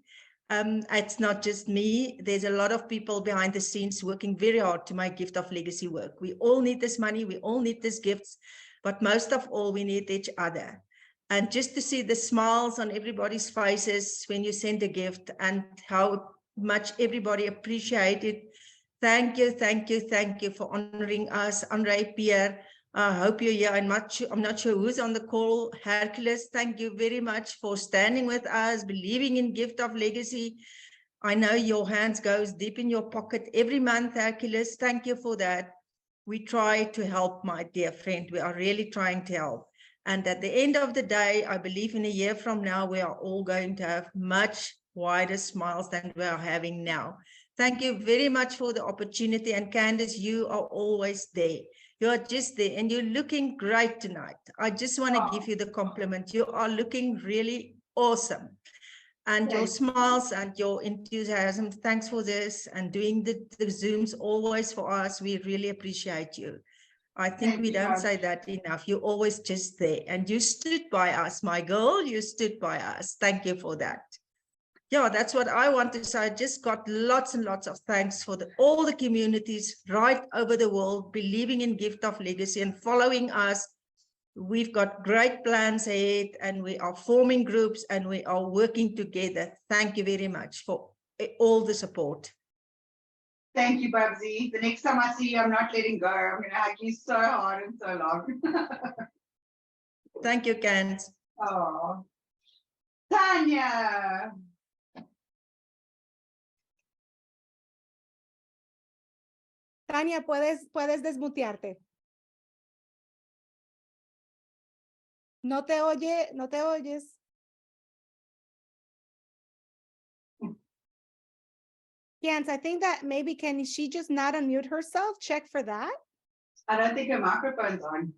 It's not just me. There's a lot of people behind the scenes working very hard to make Gift of Legacy work. We all need this money. We all need these gifts. But most of all, we need each other. And just to see the smiles on everybody's faces when you send a gift and how much everybody appreciated. Thank you, thank you, thank you for honoring us. Andre, Pierre, I hope you're here. I'm not sure who's on the call. Hercules, thank you very much for standing with us, believing in Gift of Legacy. I know your hands goes deep in your pocket every month, Hercules. Thank you for that. We try to help, my dear friend. We are really trying to help. And at the end of the day, I believe in a year from now, we are all going to have much wider smiles than we are having now. Thank you very much for the opportunity. And Candace, you are always there. You are just there and you're looking great tonight. I just want to give you the compliment. You are looking really awesome. And your smiles and your enthusiasm, thanks for this and doing the Zooms always for us. We really appreciate you. I think we don't say that enough. You're always just there and you stood by us, my girl. You stood by us. Thank you for that. Yeah, that's what I want to say. I just got lots and lots of thanks for all the communities right over the world believing in Gift of Legacy and following us. We've got great plans ahead and we are forming groups and we are working together. Thank you very much for all the support. Thank you, Babsy. The next time I see you, I'm not letting go. I'm going to hug you so hard and so long. Thank you, Candace. Oh, Tanya. Tania, puedes desmutearte. No te oyes. Jens, I think that maybe can she just not unmute herself? Check for that. I don't think her microphone's on.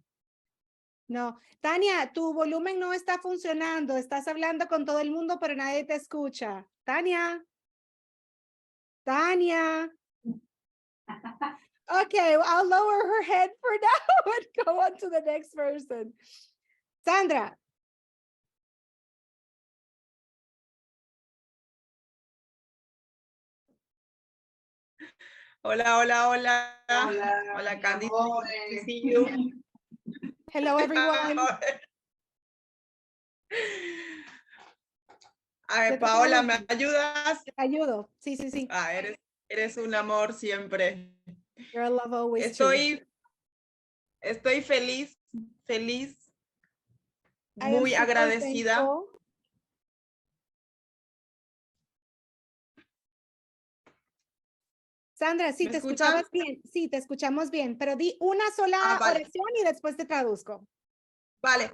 No. Tania, tu volumen no está funcionando. Estás hablando con todo el mundo, pero nadie te escucha. Tania. Okay, I'll lower her head for now and go on to the next person. Sandra. Hola, Candy. Nice to see you. Hello, everyone. Ay, Te toca Paola, la ¿me última. ayudas? Te ayudo. Sí, sí, sí. Ah, eres un amor siempre. You're a love always too. Estoy feliz, I am muy super agradecida. thankful. Sandra, sí, ¿Me te escuchan? escuchabas bien. Sí, te escuchamos bien, pero di una sola Vale. oración y después te traduzco. Vale,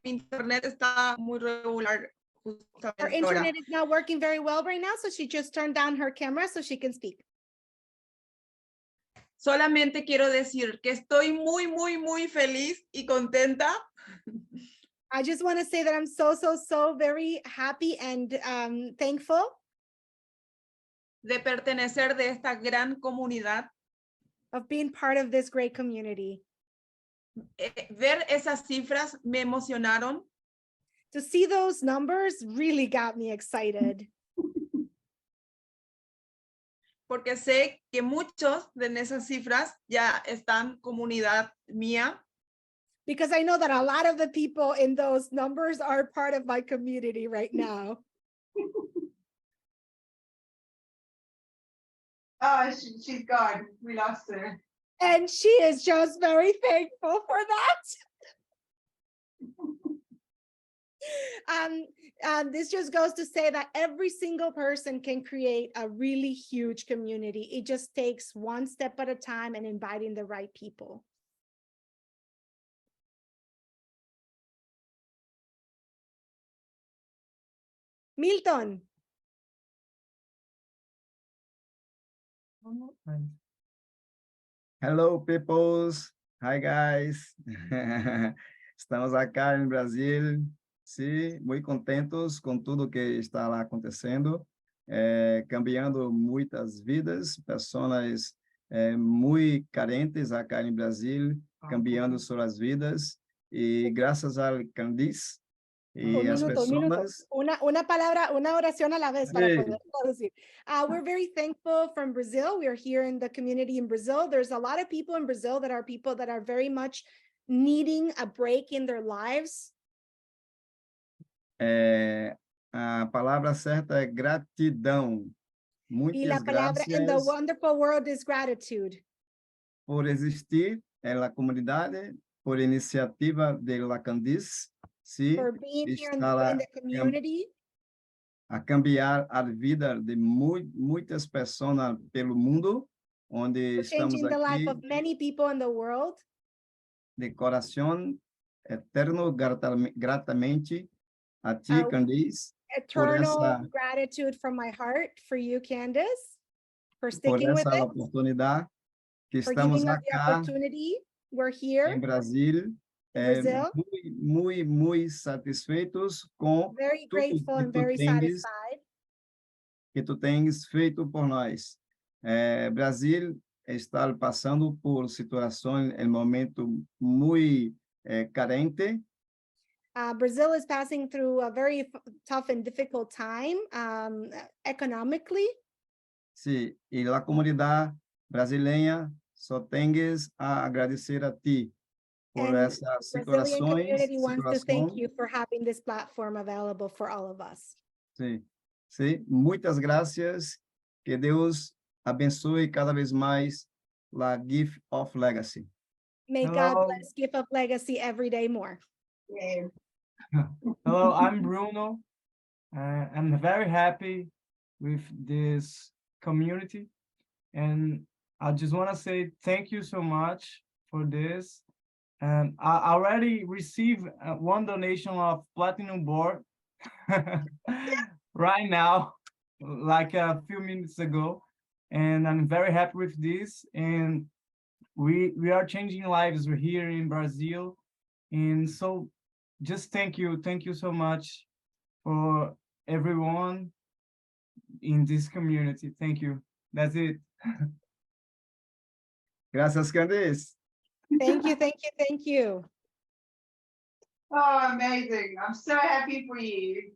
mi internet está muy regular Her justamente internet ahora. is not working very well right now, so she just turned down her camera so she can speak. Solamente quiero decir que estoy muy feliz y contenta I just want to say that I'm so very happy and thankful de pertenecer de esta gran comunidad. of being part of this great community. Ver esas cifras me emocionaron. To see those numbers really got me excited. Porque sé que muchos de esas cifras ya están comunidad mía. Because I know that a lot of the people in those numbers are part of my community right now. Oh, she's gone. We lost her. And she is just very thankful for that. This just goes to say that every single person can create a really huge community. It just takes one step at a time and inviting the right people. Milton. Hello, peoples. Hi, guys. Estamos acá em Brasil, sim, muito contentos com tudo que está lá acontecendo, cambiando muitas vidas, pessoas muito carentes acá em Brasil, cambiando suas vidas, e graças ao CANDZ y Un las minuto, un minuto. personas. Una palabra, una oración a la vez para Sí. poder traducir. We're very thankful from Brazil. We are here in the community in Brazil. There's a lot of people in Brazil that are people that are very much needing a break in their lives. A palavra certa é gratidão. Y la Muitas palabra in the gracias wonderful world is gratitude. por existir en la comunidade, por iniciativa de la CANDZ, sí, For being here in está the community. a cambiar a vida de muitas pessoas pelo mundo, onde For estamos changing the life aqui of many people in the world. de coração eterno, gratamente a ti, CANDZ, por Eternal gratitude from my heart for you, Candace, for por sticking with essa it, oportunidade que for estamos giving us the acá opportunity. We're here em Brasil, in Brazil, muito satisfeitos com very tudo grateful and very satisfied. que tu tens feito por nós. Brasil está passando por situações, em momento muito carente. Brazil is passing through a very tough and difficult time economically. Sim, e a comunidade brasileira só tens a agradecer a ti por And essas Brazilian community wants to thank situação. you for having this platform available for all of us. Sim, sim, muitas graças. Que Deus abençoe cada vez mais a Gift of Legacy. May God bless Gift of Legacy every day more. Yeah. Hello, I'm Bruno. I'm very happy with this community. And I just want to say thank you so much for this. And I already received one donation of Platinum Board right now, like a few minutes ago. And I'm very happy with this. And we are changing lives here in Brazil. And so just thank you so much for everyone in this community. Thank you. That's it. Graças, Candice. Thank you, thank you, thank you. Oh, amazing. I'm so happy for you.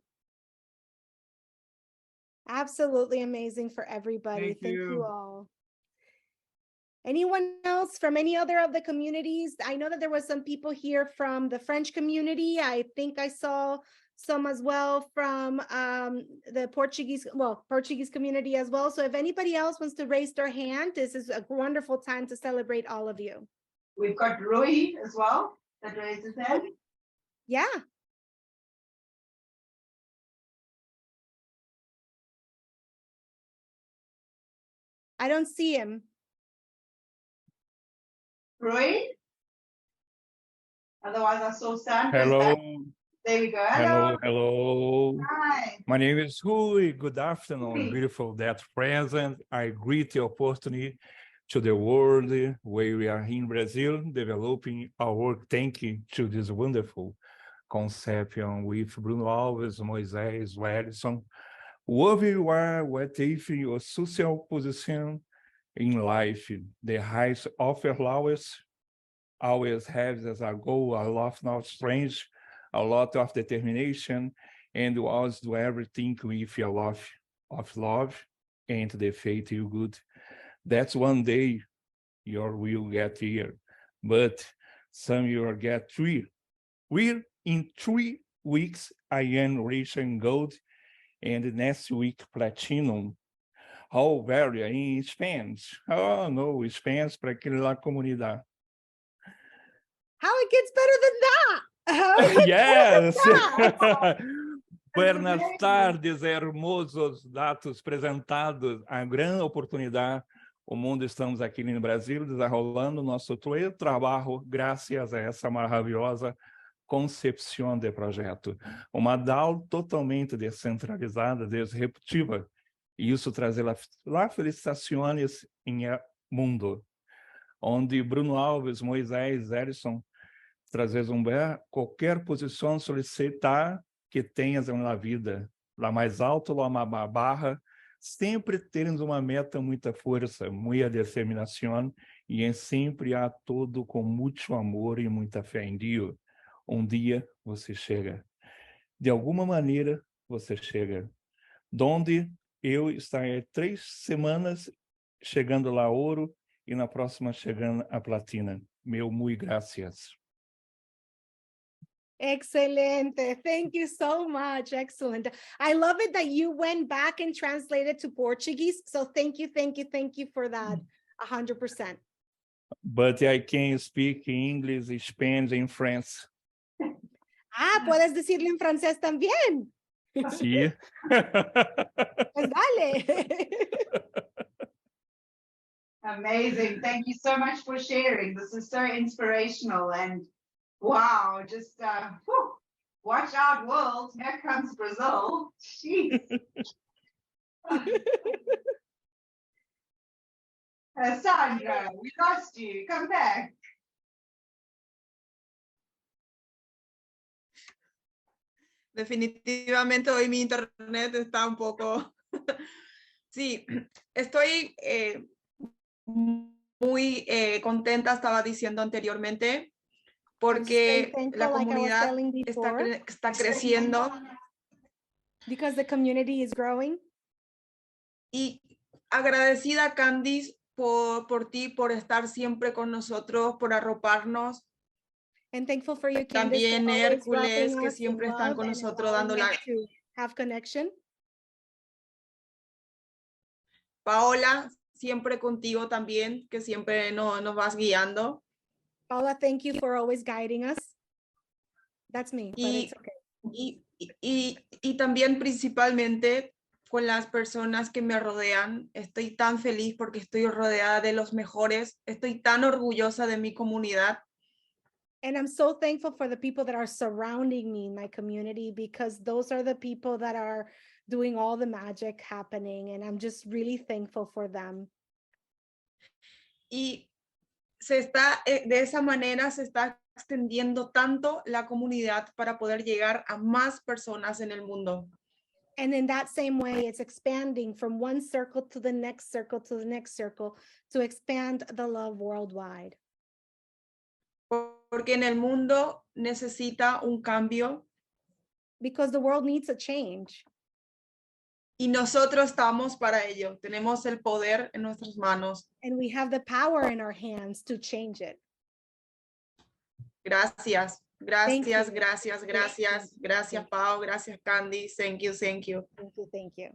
Absolutely amazing for everybody. Thank you you. all. Anyone else from any other of the communities? I know that there was some people here from the French community. I think I saw some as well from the Portuguese community as well. So if anybody else wants to raise their hand, this is a wonderful time to celebrate all of you. We've got Roy as well that raised his hand. Yeah. I don't see him. Roy? Otherwise, I saw Sandra. Hello. There we go. Hello. Hello. Hi. My name is Rui. Good afternoon, Rui. beautiful death present. I greet the opportunity to the world where we are in Brazil developing our work. Thank you to this wonderful conception with Bruno Alves, Moisés, Wellington. Whoever what if your social position in life, the highest offer always has as a goal a lot of strength, a lot of determination, and always do everything with a lot of love and the faith you good. That's one day you will get here, but some you will get 3. In 3 weeks, I am reaching gold, and next week platinum. Oh, very in Spanish. Oh no, Spanish para aquele lá comunidade. How it gets better than that? How it gets Yes. better than that? Buenas tardes, hermosos dados presentados. A grande oportunidade. O mundo estamos aqui no Brasil, desenrolando nosso trabalho, graças a essa maravilhosa concepção de projeto. Uma DAO totalmente descentralizada, disruptiva. E isso traz lá felicitações em mundo. Onde Bruno Alves, Moisés, Erison, trazer qualquer posição solicitar que tenhas na vida, lá mais alto, lá mais barra, sempre termos uma meta, muita força, muita determinação, e sempre há tudo com muito amor e muita fé em Deus. Um dia você chega. De alguma maneira, você chega. Donde eu estarei 3 semanas chegando lá ouro e na próxima chegando a platina. Meu muito gracias. Excelente. Thank you so much. Excellent. I love it that you went back and translated to Portuguese. So thank you for that. 100%. But I can speak English, Spanish, and French. Puedes decirlo en francés también. Sí. Pues dale. Amazing. Thank you so much for sharing. This is so inspirational and wow, just watch out, world. Here comes Brazil. Jeez. Sandra, we lost you. Come back. Definitivamente hoy mi internet está un poco... Sí, estoy muy contenta, estaba diciendo anteriormente, porque la comunidad está creciendo. Because the community is growing. Y agradecida, Candice, por ti, por estar siempre con nosotros, por arroparnos. And thankful for you, También Hércules, que siempre están con nosotros dando la... Have connection. Paola, siempre contigo también, que siempre nos vas guiando. Paola, thank you for always guiding us. That's me, but it's okay. Y también principalmente con las personas que me rodean. Estoy tan feliz porque estoy rodeada de los mejores. Estoy tan orgullosa de mi comunidad. And I'm so thankful for the people that are surrounding me in my community, because those are the people that are doing all the magic happening. And I'm just really thankful for them. Y de esa manera se está extendiendo tanto la comunidad para poder llegar a más personas en el mundo. And in that same way, it's expanding from one circle to the next circle to the next circle to expand the love worldwide. Porque en el mundo necesita un cambio. Because the world needs a change. Y nosotros estamos para ello. Tenemos el poder en nuestras manos. And we have the power in our hands to change it. Gracias. Gracias, gracias, gracias. Gracias, Pau. Gracias, Candy. Thank you, thank you. Thank you, thank you.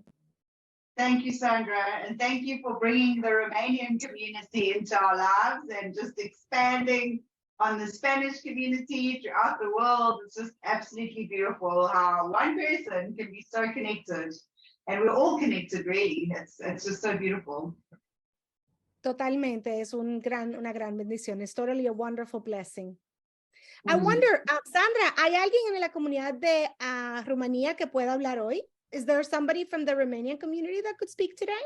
Thank you, Sandra, and thank you for bringing the Romanian community into our lives and just expanding on the Spanish community throughout the world. It's just absolutely beautiful how one person can be so connected, and we're all connected, really. It's just so beautiful. Totalmente, es una gran bendición. It's totally a wonderful blessing. I wonder, Sandra, ¿hay alguien en la comunidad de Rumanía que pueda hablar hoy? Is there somebody from the Romanian community that could speak today?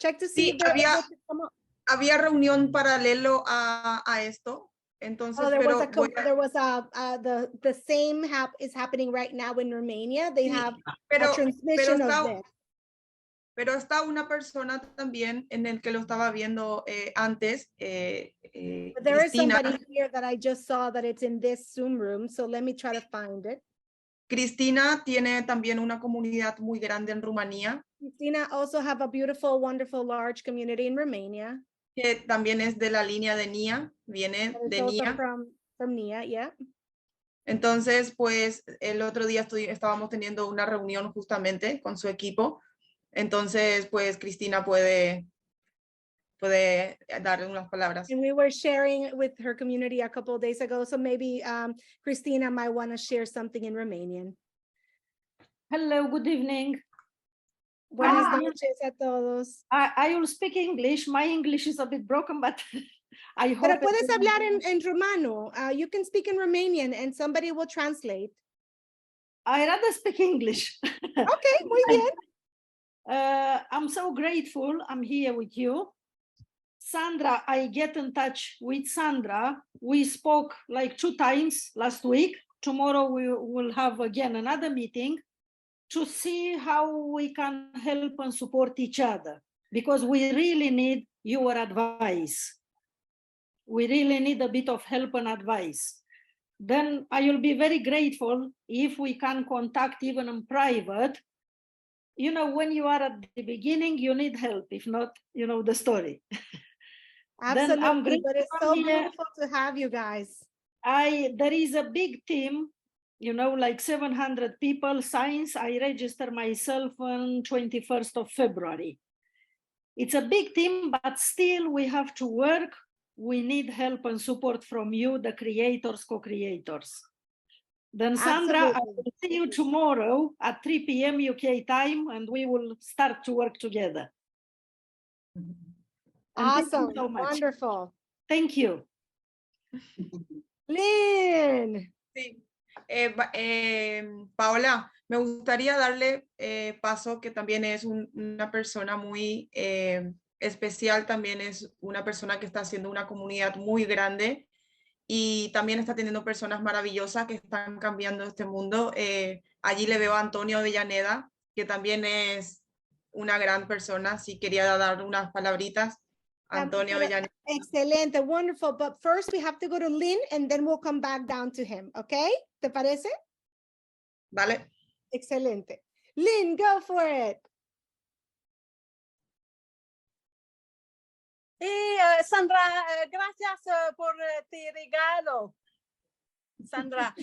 Check to see if they're able to come up. Había reunión paralelo a esto. Entonces, Oh, there was the same is happening right now in Romania. They have a transmission of this. Pero está una persona también en el que lo estaba viendo antes. There is somebody here that I just saw that it's in this Zoom room, so let me try to find it. Cristina tiene también una comunidad muy grande en Rumanía. Cristina also have a beautiful, wonderful, large community in Romania. Que también es de la línea de Nia, viene de Nia. From Nia, yeah. Entonces, pues, el otro día estábamos teniendo una reunión justamente con su equipo. Entonces, pues, Cristina puede dar unas palabras. And we were sharing with her community a couple of days ago, so maybe Cristina might want to share something in Romanian. Hello, good evening. Buenas noches a todos. I will speak English. My English is a bit broken, but I hope. Pero puedes hablar en rumano. You can speak in Romanian and somebody will translate. I rather speak English. Okay, muy bien. I'm so grateful I'm here with you. Sandra, I get in touch with Sandra. We spoke like 2 times last week. Tomorrow we will have again another meeting to see how we can help and support each other, because we really need your advice. We really need a bit of help and advice. Then I will be very grateful if we can contact even in private. You know, when you are at the beginning, you need help. If not, you know the story. Absolutely, but it's so beautiful to have you guys. There is a big team, you know, like 700 people. Science, I register myself on 21st of February. It's a big team, but still we have to work. We need help and support from you, the creators, co-creators. Then Sandra, I will see you tomorrow at 3 p.m. UK time, and we will start to work together. Awesome, thank you so much. Wonderful. Thank you. Lynn. Sí. Paola, me gustaría darle paso, que también es una persona muy especial, también es una persona que está haciendo una comunidad muy grande y también está teniendo personas maravillosas que están cambiando este mundo. Allí le veo a Antonio Avellaneda, que también es una gran persona. Sí, quería dar unas palabritas. Antonio Avellaneda. Excelente, wonderful. But first we have to go to Lynn and then we'll come back down to him. Okay? ¿Te parece? Vale. Excelente. Lynn, go for it. Sandra, gracias por tu regalo. Sandra,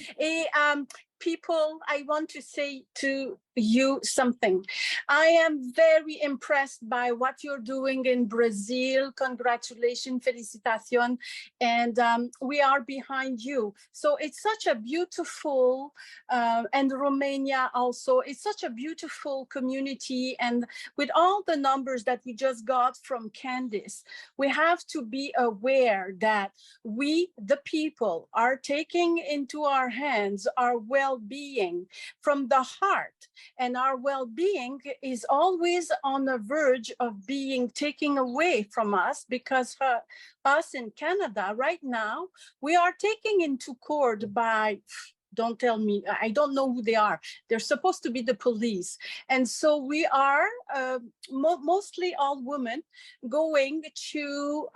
people, I want to say to you something. I am very impressed by what you're doing in Brazil. Congratulations, felicitación, and we are behind you. So it's such a beautiful, and Romania also, it's such a beautiful community, and with all the numbers that we just got from Candice, we have to be aware that we, the people, are taking into our hands our well-being from the heart. And our well-being is always on the verge of being taken away from us, because us in Canada right now, we are taken into court by, don't tell me, I don't know who they are. They're supposed to be the police. And so we are mostly all women going to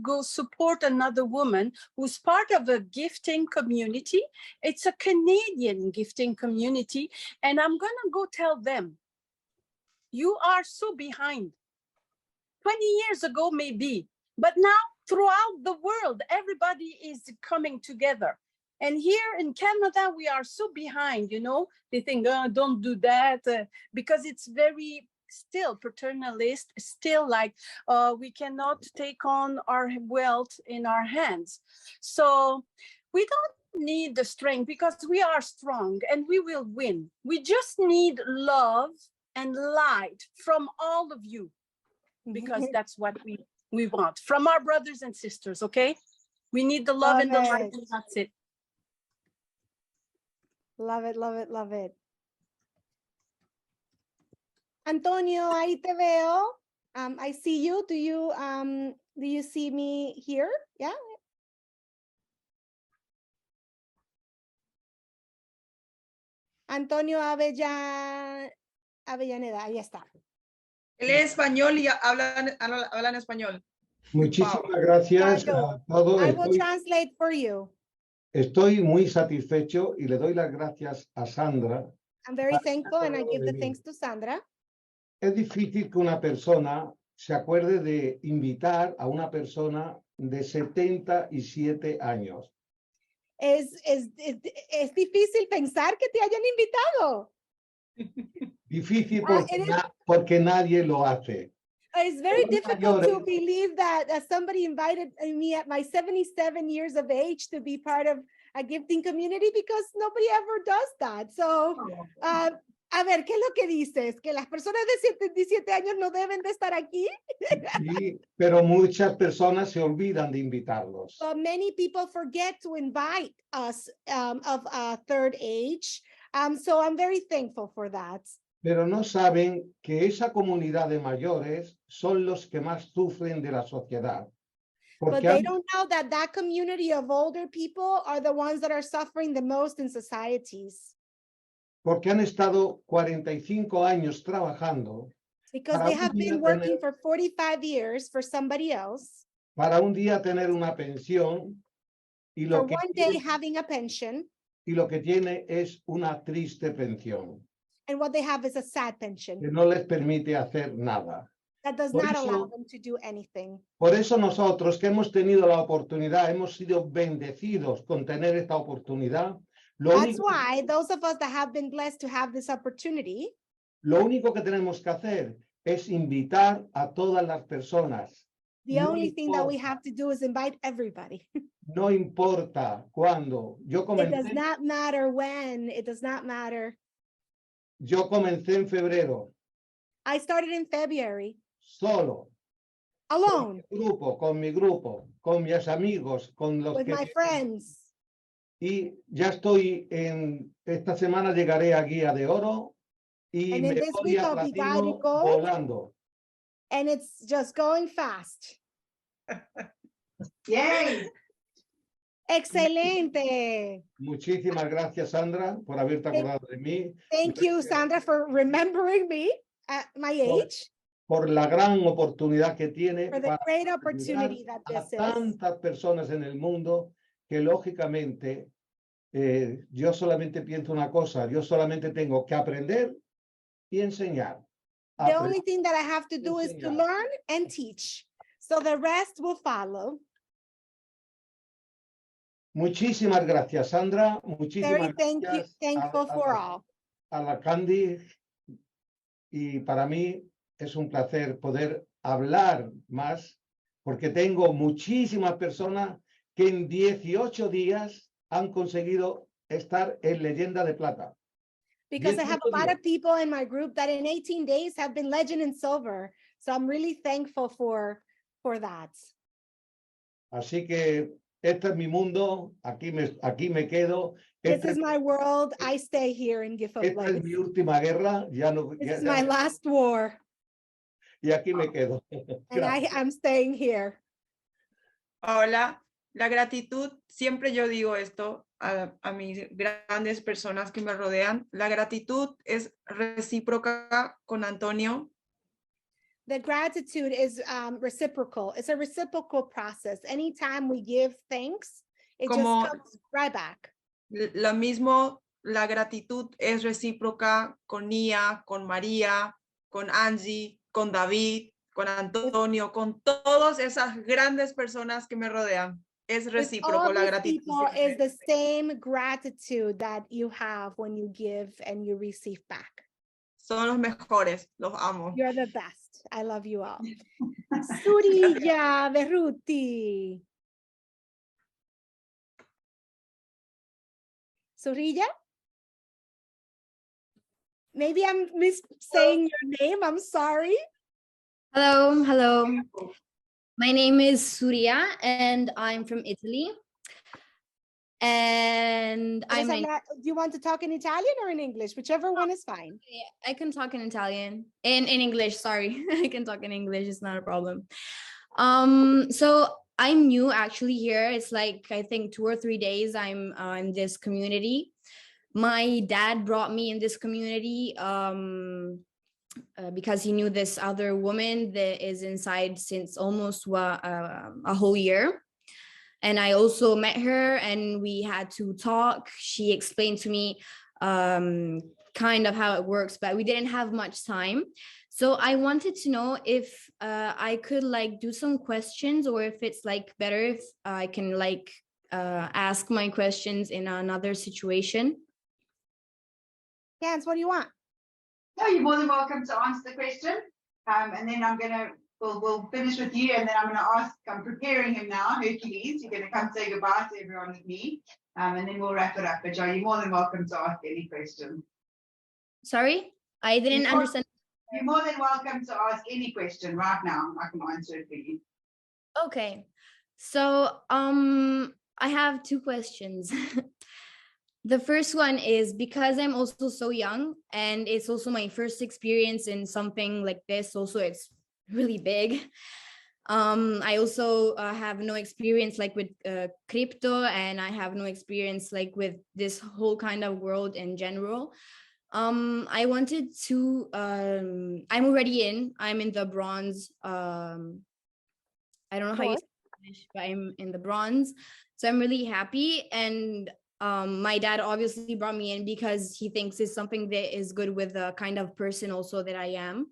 go support another woman who's part of a gifting community. It's a Canadian gifting community. And I'm gonna go tell them, you are so behind. 20 years ago, maybe, but now throughout the world, everybody is coming together. And here in Canada, we are so behind, you know, they think, oh, don't do that, because it's very still paternalist, still like, we cannot take on our wealth in our hands. So we don't need the strength because we are strong and we will win. We just need love and light from all of you, because that's what we want from our brothers and sisters, okay? We need the love and the light, and that's it. Love it, love it, love it. Antonio, ahí te veo. I see you. Do you see me here? Yeah. Antonio Avellaneda, ahí está. Él es español y habla en español. Muchísimas gracias a todos. I will translate for you. Estoy muy satisfecho y le doy las gracias a Sandra. I'm very thankful and I give the thanks to Sandra. Es difícil que una persona se acuerde de invitar a una persona de 77 años. Es difícil pensar que te hayan invitado. Difícil porque nadie lo hace. It's very difficult to believe that somebody invited me at my 77 years of age to be part of a gifting community, because nobody ever does that. So, a ver, ¿qué es lo que dices? ¿Que las personas de 77 años no deben de estar aquí? Sí, pero muchas personas se olvidan de invitarlos. But many people forget to invite us of a third age. So I'm very thankful for that. Pero no saben que esa comunidad de mayores son los que más sufren de la sociedad. But they don't know that that community of older people are the ones that are suffering the most in societies. Porque han estado 45 años trabajando. Because they have been working for 45 years for somebody else. Para un día tener una pensión. Y for one day having a pension. Y lo que tiene es una triste pensión. And what they have is a sad pension. Que no les permite hacer nada. That does not allow them to do anything. Por eso nosotros que hemos tenido la oportunidad, hemos sido bendecidos con tener esta oportunidad. That's why those of us that have been blessed to have this opportunity. Lo único que tenemos que hacer es invitar a todas las personas. The only thing that we have to do is invite everybody. No importa cuándo. It does not matter when. It does not matter. Yo comencé en febrero. I started in February. Solo. Alone. Con mi grupo, con mis amigos, con los With my friends. Y ya estoy esta semana llegaré a Guía de Oro y me voy a Platino volando. And it's just going fast. Yay. Excelente. Muchísimas gracias, Sandra, por haberte acordado de mí. Thank you, Sandra, for remembering me at my age. Por la gran oportunidad que tiene for the great opportunity that this is. Tantas personas en el mundo que lógicamente yo solamente pienso una cosa, yo solamente tengo que aprender y enseñar. The only thing that I have to do is to learn and teach. So the rest will follow. Muchísimas gracias, Sandra. Muchísimas gracias. Thankful for all. A la Candy. Y para mí es un placer poder hablar más, porque tengo muchísimas personas que en 18 días han conseguido estar en Leyenda de Plata. Because I have a lot of people in my group that in 18 days have been Legend in Silver. So I'm really thankful for that. Así que este es mi mundo, aquí me quedo. This is my world. I stay here in Gift of Legacy. Esta es mi última guerra. This is my last war. Y aquí me quedo. And I'm staying here. Hola, la gratitud, siempre yo digo esto a mis grandes personas que me rodean. La gratitud es recíproca con Antonio. The gratitude is reciprocal. It's a reciprocal process. Anytime we give thanks, it just comes right back. Lo mismo, la gratitud es recíproca con Nia, con María, con Angie, con David, con Antonio, con todas esas grandes personas que me rodean. Es recíproco la gratitud. Is the same gratitude that you have when you give and you receive back. Son los mejores, los amo. You're the best. I love you all. Surya Berruti. Surya? Maybe I'm saying your name. I'm sorry. Hello, hello. My name is Surya and I'm from Italy. And do you want to talk in Italian or in English? Whichever one is fine. I can talk in Italian. In English, sorry. I can talk in English, it's not a problem. So I'm new actually here. It's like, I think 2 or 3 days I'm in this community. My dad brought me in this community because he knew this other woman that is inside since almost a whole year. And I also met her and we had to talk. She explained to me kind of how it works, but we didn't have much time. So I wanted to know if I could like do some questions, or if it's like better if I can like ask my questions in another situation. Jans, what do you want? No, you're more than welcome to answer the question. And then we'll finish with you, and then I'm preparing him now, Hercules. You're gonna come say goodbye to everyone with me. And then we'll wrap it up. But you're more than welcome to ask any question. Sorry, I didn't understand. You're more than welcome to ask any question right now. I can answer it for you. Okay, so I have 2 questions. The first one is because I'm also so young and it's also my first experience in something like this. Also, it's really big. I also have no experience like with crypto, and I have no experience like with this whole kind of world in general. I wanted to, I'm already I'm in the bronze. I don't know how you say English, but I'm in the bronze. So I'm really happy. And my dad obviously brought me in because he thinks it's something that is good with the kind of person also that I am.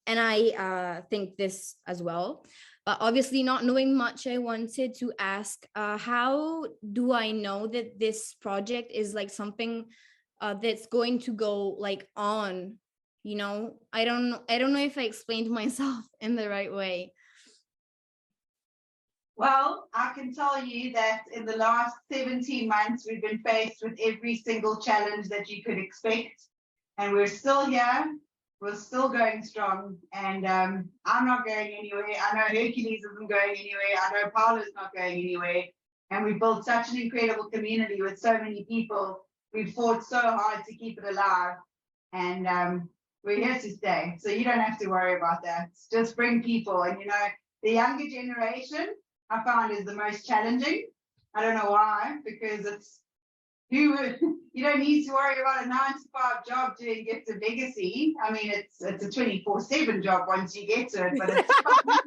And I think this as well. But obviously not knowing much, I wanted to ask, how do I know that this project is like something that's going to go like on, you know? I don't know if I explained myself in the right way. Well, I can tell you that in the last 17 months, we've been faced with every single challenge that you could expect. And we're still here. We're still going strong. And I'm not going anywhere. I know Hercules isn't going anywhere. I know Paolo's not going anywhere. And we've built such an incredible community with so many people. We've fought so hard to keep it alive. And we're here to stay. So you don't have to worry about that. Just bring people. And, you know, the younger generation, I found is the most challenging. I don't know why, because you don't need to worry about a 9-to-5 job doing Gift of Legacy. I mean, it's a 24/7 job once you get to it, but it's fun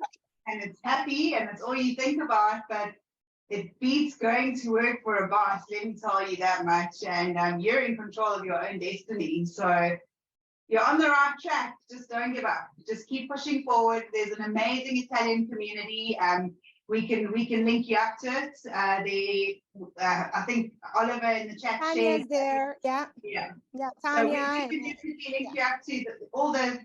and it's happy and it's all you think about. But it beats going to work for a boss. Let me tell you that much. And you're in control of your own destiny. So you're on the right track. Just don't give up. Just keep pushing forward. There's an amazing Italian community. We can link you up to it. I think Oliver in the chat Tanya's there. Yeah. Tanya. So we can definitely link you up to all the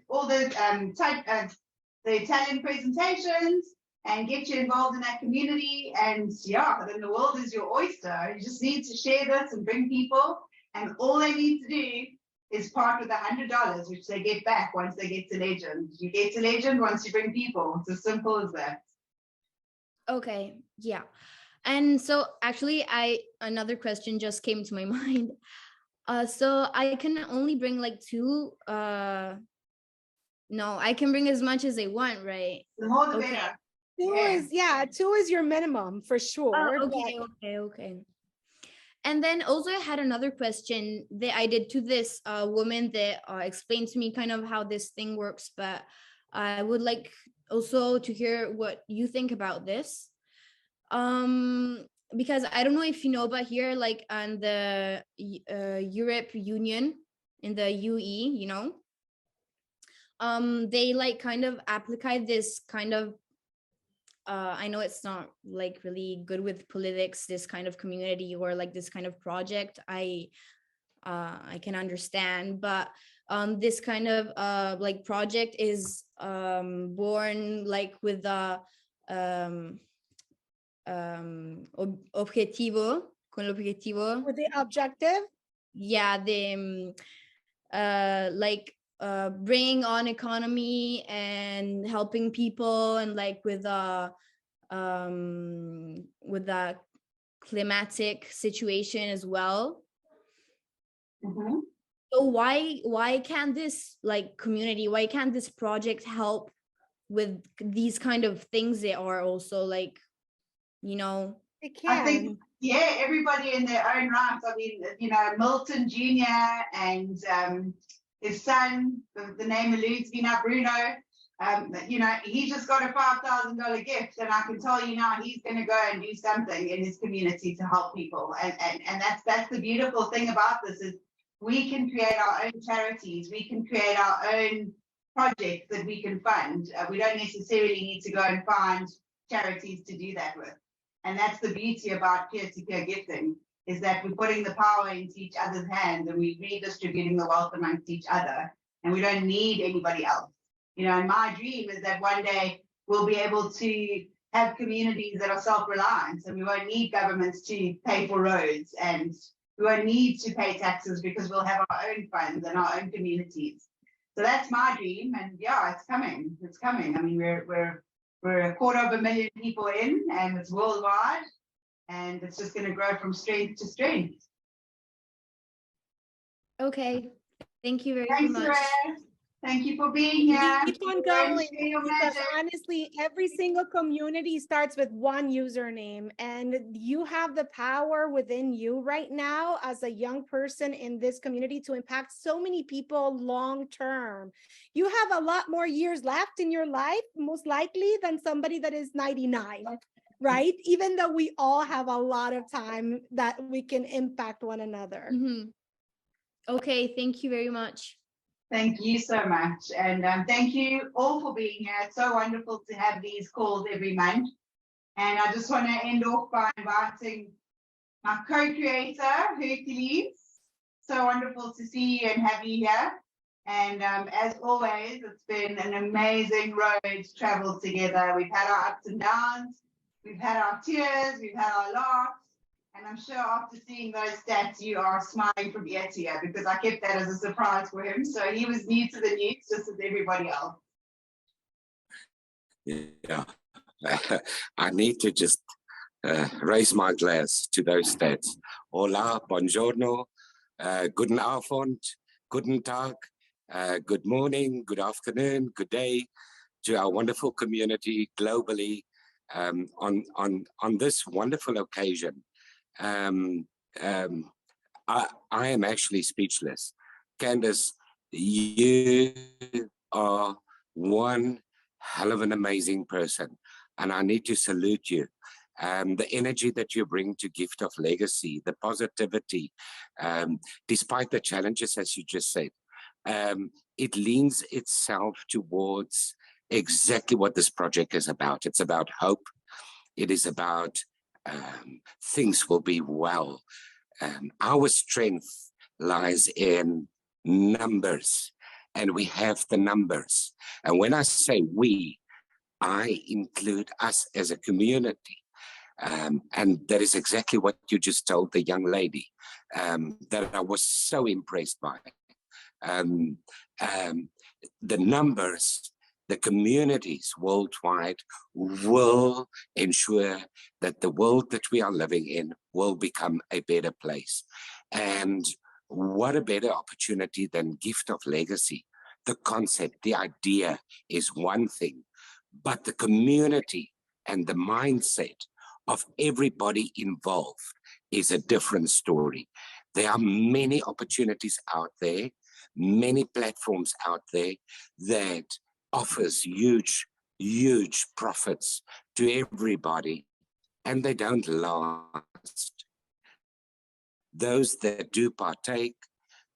Italian presentations and get you involved in that community. And yeah, then the world is your oyster. You just need to share this and bring people. And all they need to do is part with $100, which they get back once they get to Legend. You get to Legend once you bring people. It's as simple as that. Okay, yeah. And so actually another question just came to my mind. So I can only bring like 2, no, I can bring as much as I want, right? The more the better. 2 is your minimum for sure. Oh, okay. And then also I had another question that I did to this woman that explained to me kind of how this thing works, but I would like also to hear what you think about this. Because I don't know if you know, but here like on the Europe Union in the UE, you know, they like kind of apply this kind of I know it's not like really good with politics, this kind of community or like this kind of project. I can understand, but this kind of like project is born like with the objetivo, con l'obiettivo. With the objective? Yeah, the bringing on economy and helping people, and like with the climatic situation as well. Mm-hmm. So why can't this like community, why can't this project help with these kind of things that are also like, you know? It can. I think, yeah, everybody in their own right. I mean, you know, Milton Jr. and his son, the name eludes me now, Bruno, you know, he just got a $5,000 gift, and I can tell you now he's going to go and do something in his community to help people. And that's the beautiful thing about this, is we can create our own charities, we can create our own projects that we can fund. We don't necessarily need to go and find charities to do that with. And that's the beauty about peer-to-peer gifting, is that we're putting the power into each other's hands and we're redistributing the wealth amongst each other. And we don't need anybody else. You know, and my dream is that one day we'll be able to have communities that are self-reliant, and we won't need governments to pay for roads, and we won't need to pay taxes because we'll have our own funds and our own communities. So that's my dream, and yeah, it's coming. It's coming. I mean, we're 250,000 people in, and it's worldwide, and it's just going to grow from strength to strength. Okay, thank you very much. Rhea. Thank you for being here. Keep on going, because honestly, every single community starts with one username, and you have the power within you right now as a young person in this community to impact so many people long term. You have a lot more years left in your life, most likely, than somebody that is 99, right? Even though we all have a lot of time that we can impact one another. Mm-hmm. Okay, thank you very much. Thank you so much. And thank you all for being here. It's so wonderful to have these calls every month. And I just want to end off by inviting my co-creator, Hercules. So wonderful to see you and have you here. And as always, it's been an amazing road traveled together. We've had our ups and downs. We've had our tears. We've had our laughs. And I'm sure after seeing those stats, you are smiling from ear to ear, because I kept that as a surprise for him. So he was new to the news, just as everybody else. Yeah, I need to just raise my glass to those stats. Hola, buongiorno, guten Abend, guten Tag, good morning, good afternoon, good day to our wonderful community globally on this wonderful occasion. I am actually speechless. Candace, you are one hell of an amazing person, and I need to salute you. The energy that you bring to Gift of Legacy, the positivity, despite the challenges, as you just said, it leans itself towards exactly what this project is about. It's about hope. It is about things will be well. Our strength lies in numbers, and we have the numbers. And when I say we, I include us as a community. And that is exactly what you just told the young lady, that I was so impressed by. The numbers, the communities worldwide will ensure that the world that we are living in will become a better place. And what a better opportunity than Gift of Legacy. The concept, the idea is one thing, but the community and the mindset of everybody involved is a different story. There are many opportunities out there, many platforms out there that offers huge profits to everybody, and they don't last. Those that do partake,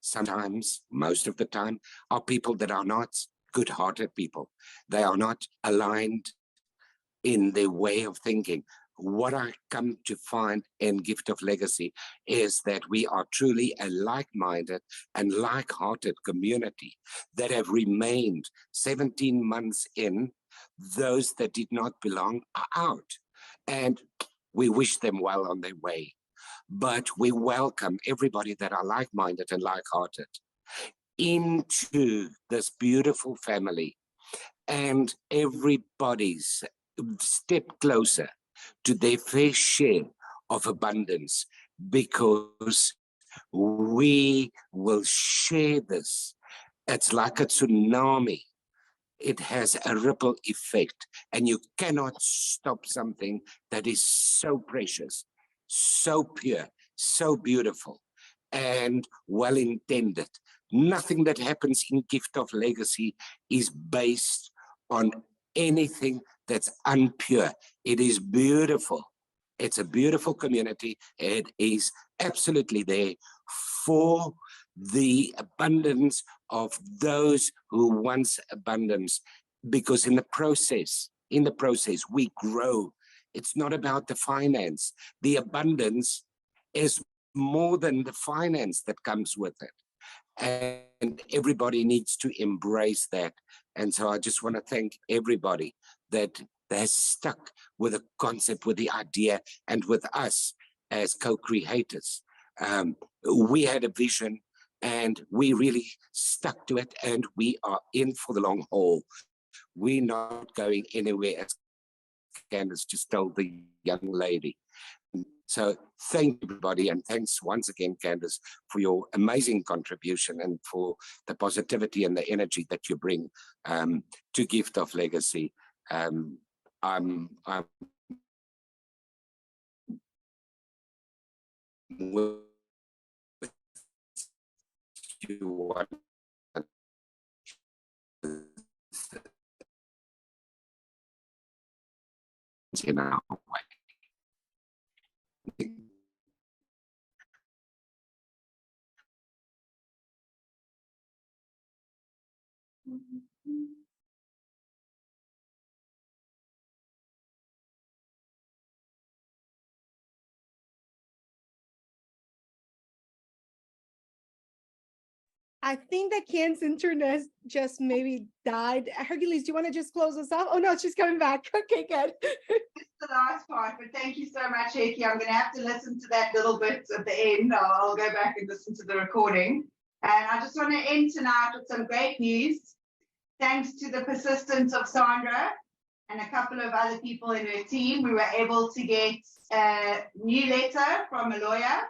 sometimes, most of the time, are people that are not good-hearted people. They are not aligned in their way of thinking. What I come to find in Gift of Legacy is that we are truly a like-minded and like-hearted community that have remained 17 months in. Those that did not belong are out, and we wish them well on their way. But we welcome everybody that are like-minded and like-hearted into this beautiful family, and everybody's step closer to their fair share of abundance, because we will share this. It's like a tsunami. It has a ripple effect, and you cannot stop something that is so precious, so pure, so beautiful, and well-intended. Nothing that happens in Gift of Legacy is based on anything that's unpure. It is beautiful. It's a beautiful community. It is absolutely there for the abundance of those who wants abundance, because in the process we grow. It's not about the finance. The abundance is more than the finance that comes with it, and everybody needs to embrace that. And so I just want to thank everybody that has stuck with the concept, with the idea, and with us as co-creators. We had a vision, and we really stuck to it, and we are in for the long haul. We're not going anywhere, as Candace just told the young lady. So thank everybody, and thanks once again, Candace, for your amazing contribution and for the positivity and the energy that you bring to Gift of Legacy. I'm with you in our way. I think that Kian's internet just maybe died. Hercules, do you want to just close us off? Oh no, she's coming back. Okay, good. It's the last part, but thank you so much, Eki. I'm going to have to listen to that little bit at the end. I'll go back and listen to the recording. And I just want to end tonight with some great news. Thanks to the persistence of Sandra and a couple of other people in her team, we were able to get a new letter from a lawyer.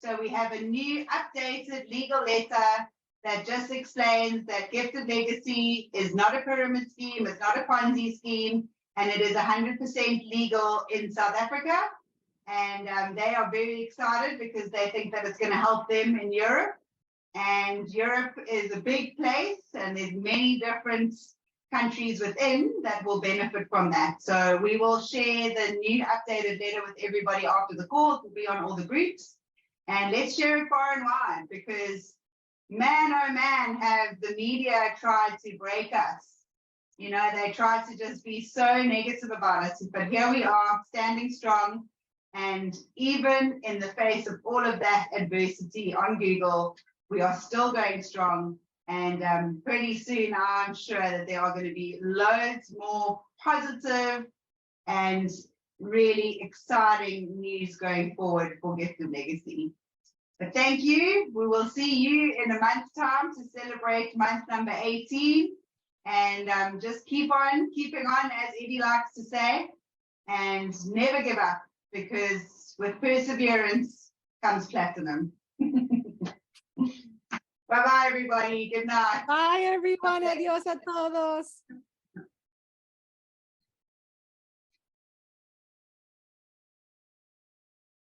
So we have a new updated legal letter that just explains that Gift of Legacy is not a pyramid scheme, it's not a Ponzi scheme, and it is 100% legal in South Africa. And they are very excited because they think that it's going to help them in Europe. And Europe is a big place, and there's many different countries within that will benefit from that. So we will share the new updated letter with everybody after the call. It will be on all the groups. And let's share it far and wide, because man, oh man, have the media tried to break us. You know, they tried to just be so negative about us, but here we are standing strong. And even in the face of all of that adversity on Google, we are still going strong. And pretty soon, I'm sure that there are going to be loads more positive and really exciting news going forward for Gift of Legacy. But thank you. We will see you in a month's time to celebrate month number 18. And just keep on keeping on, as Eddie likes to say, and never give up, because with perseverance comes platinum. Bye-bye, everybody. Good night. Bye, everyone. Adios a todos.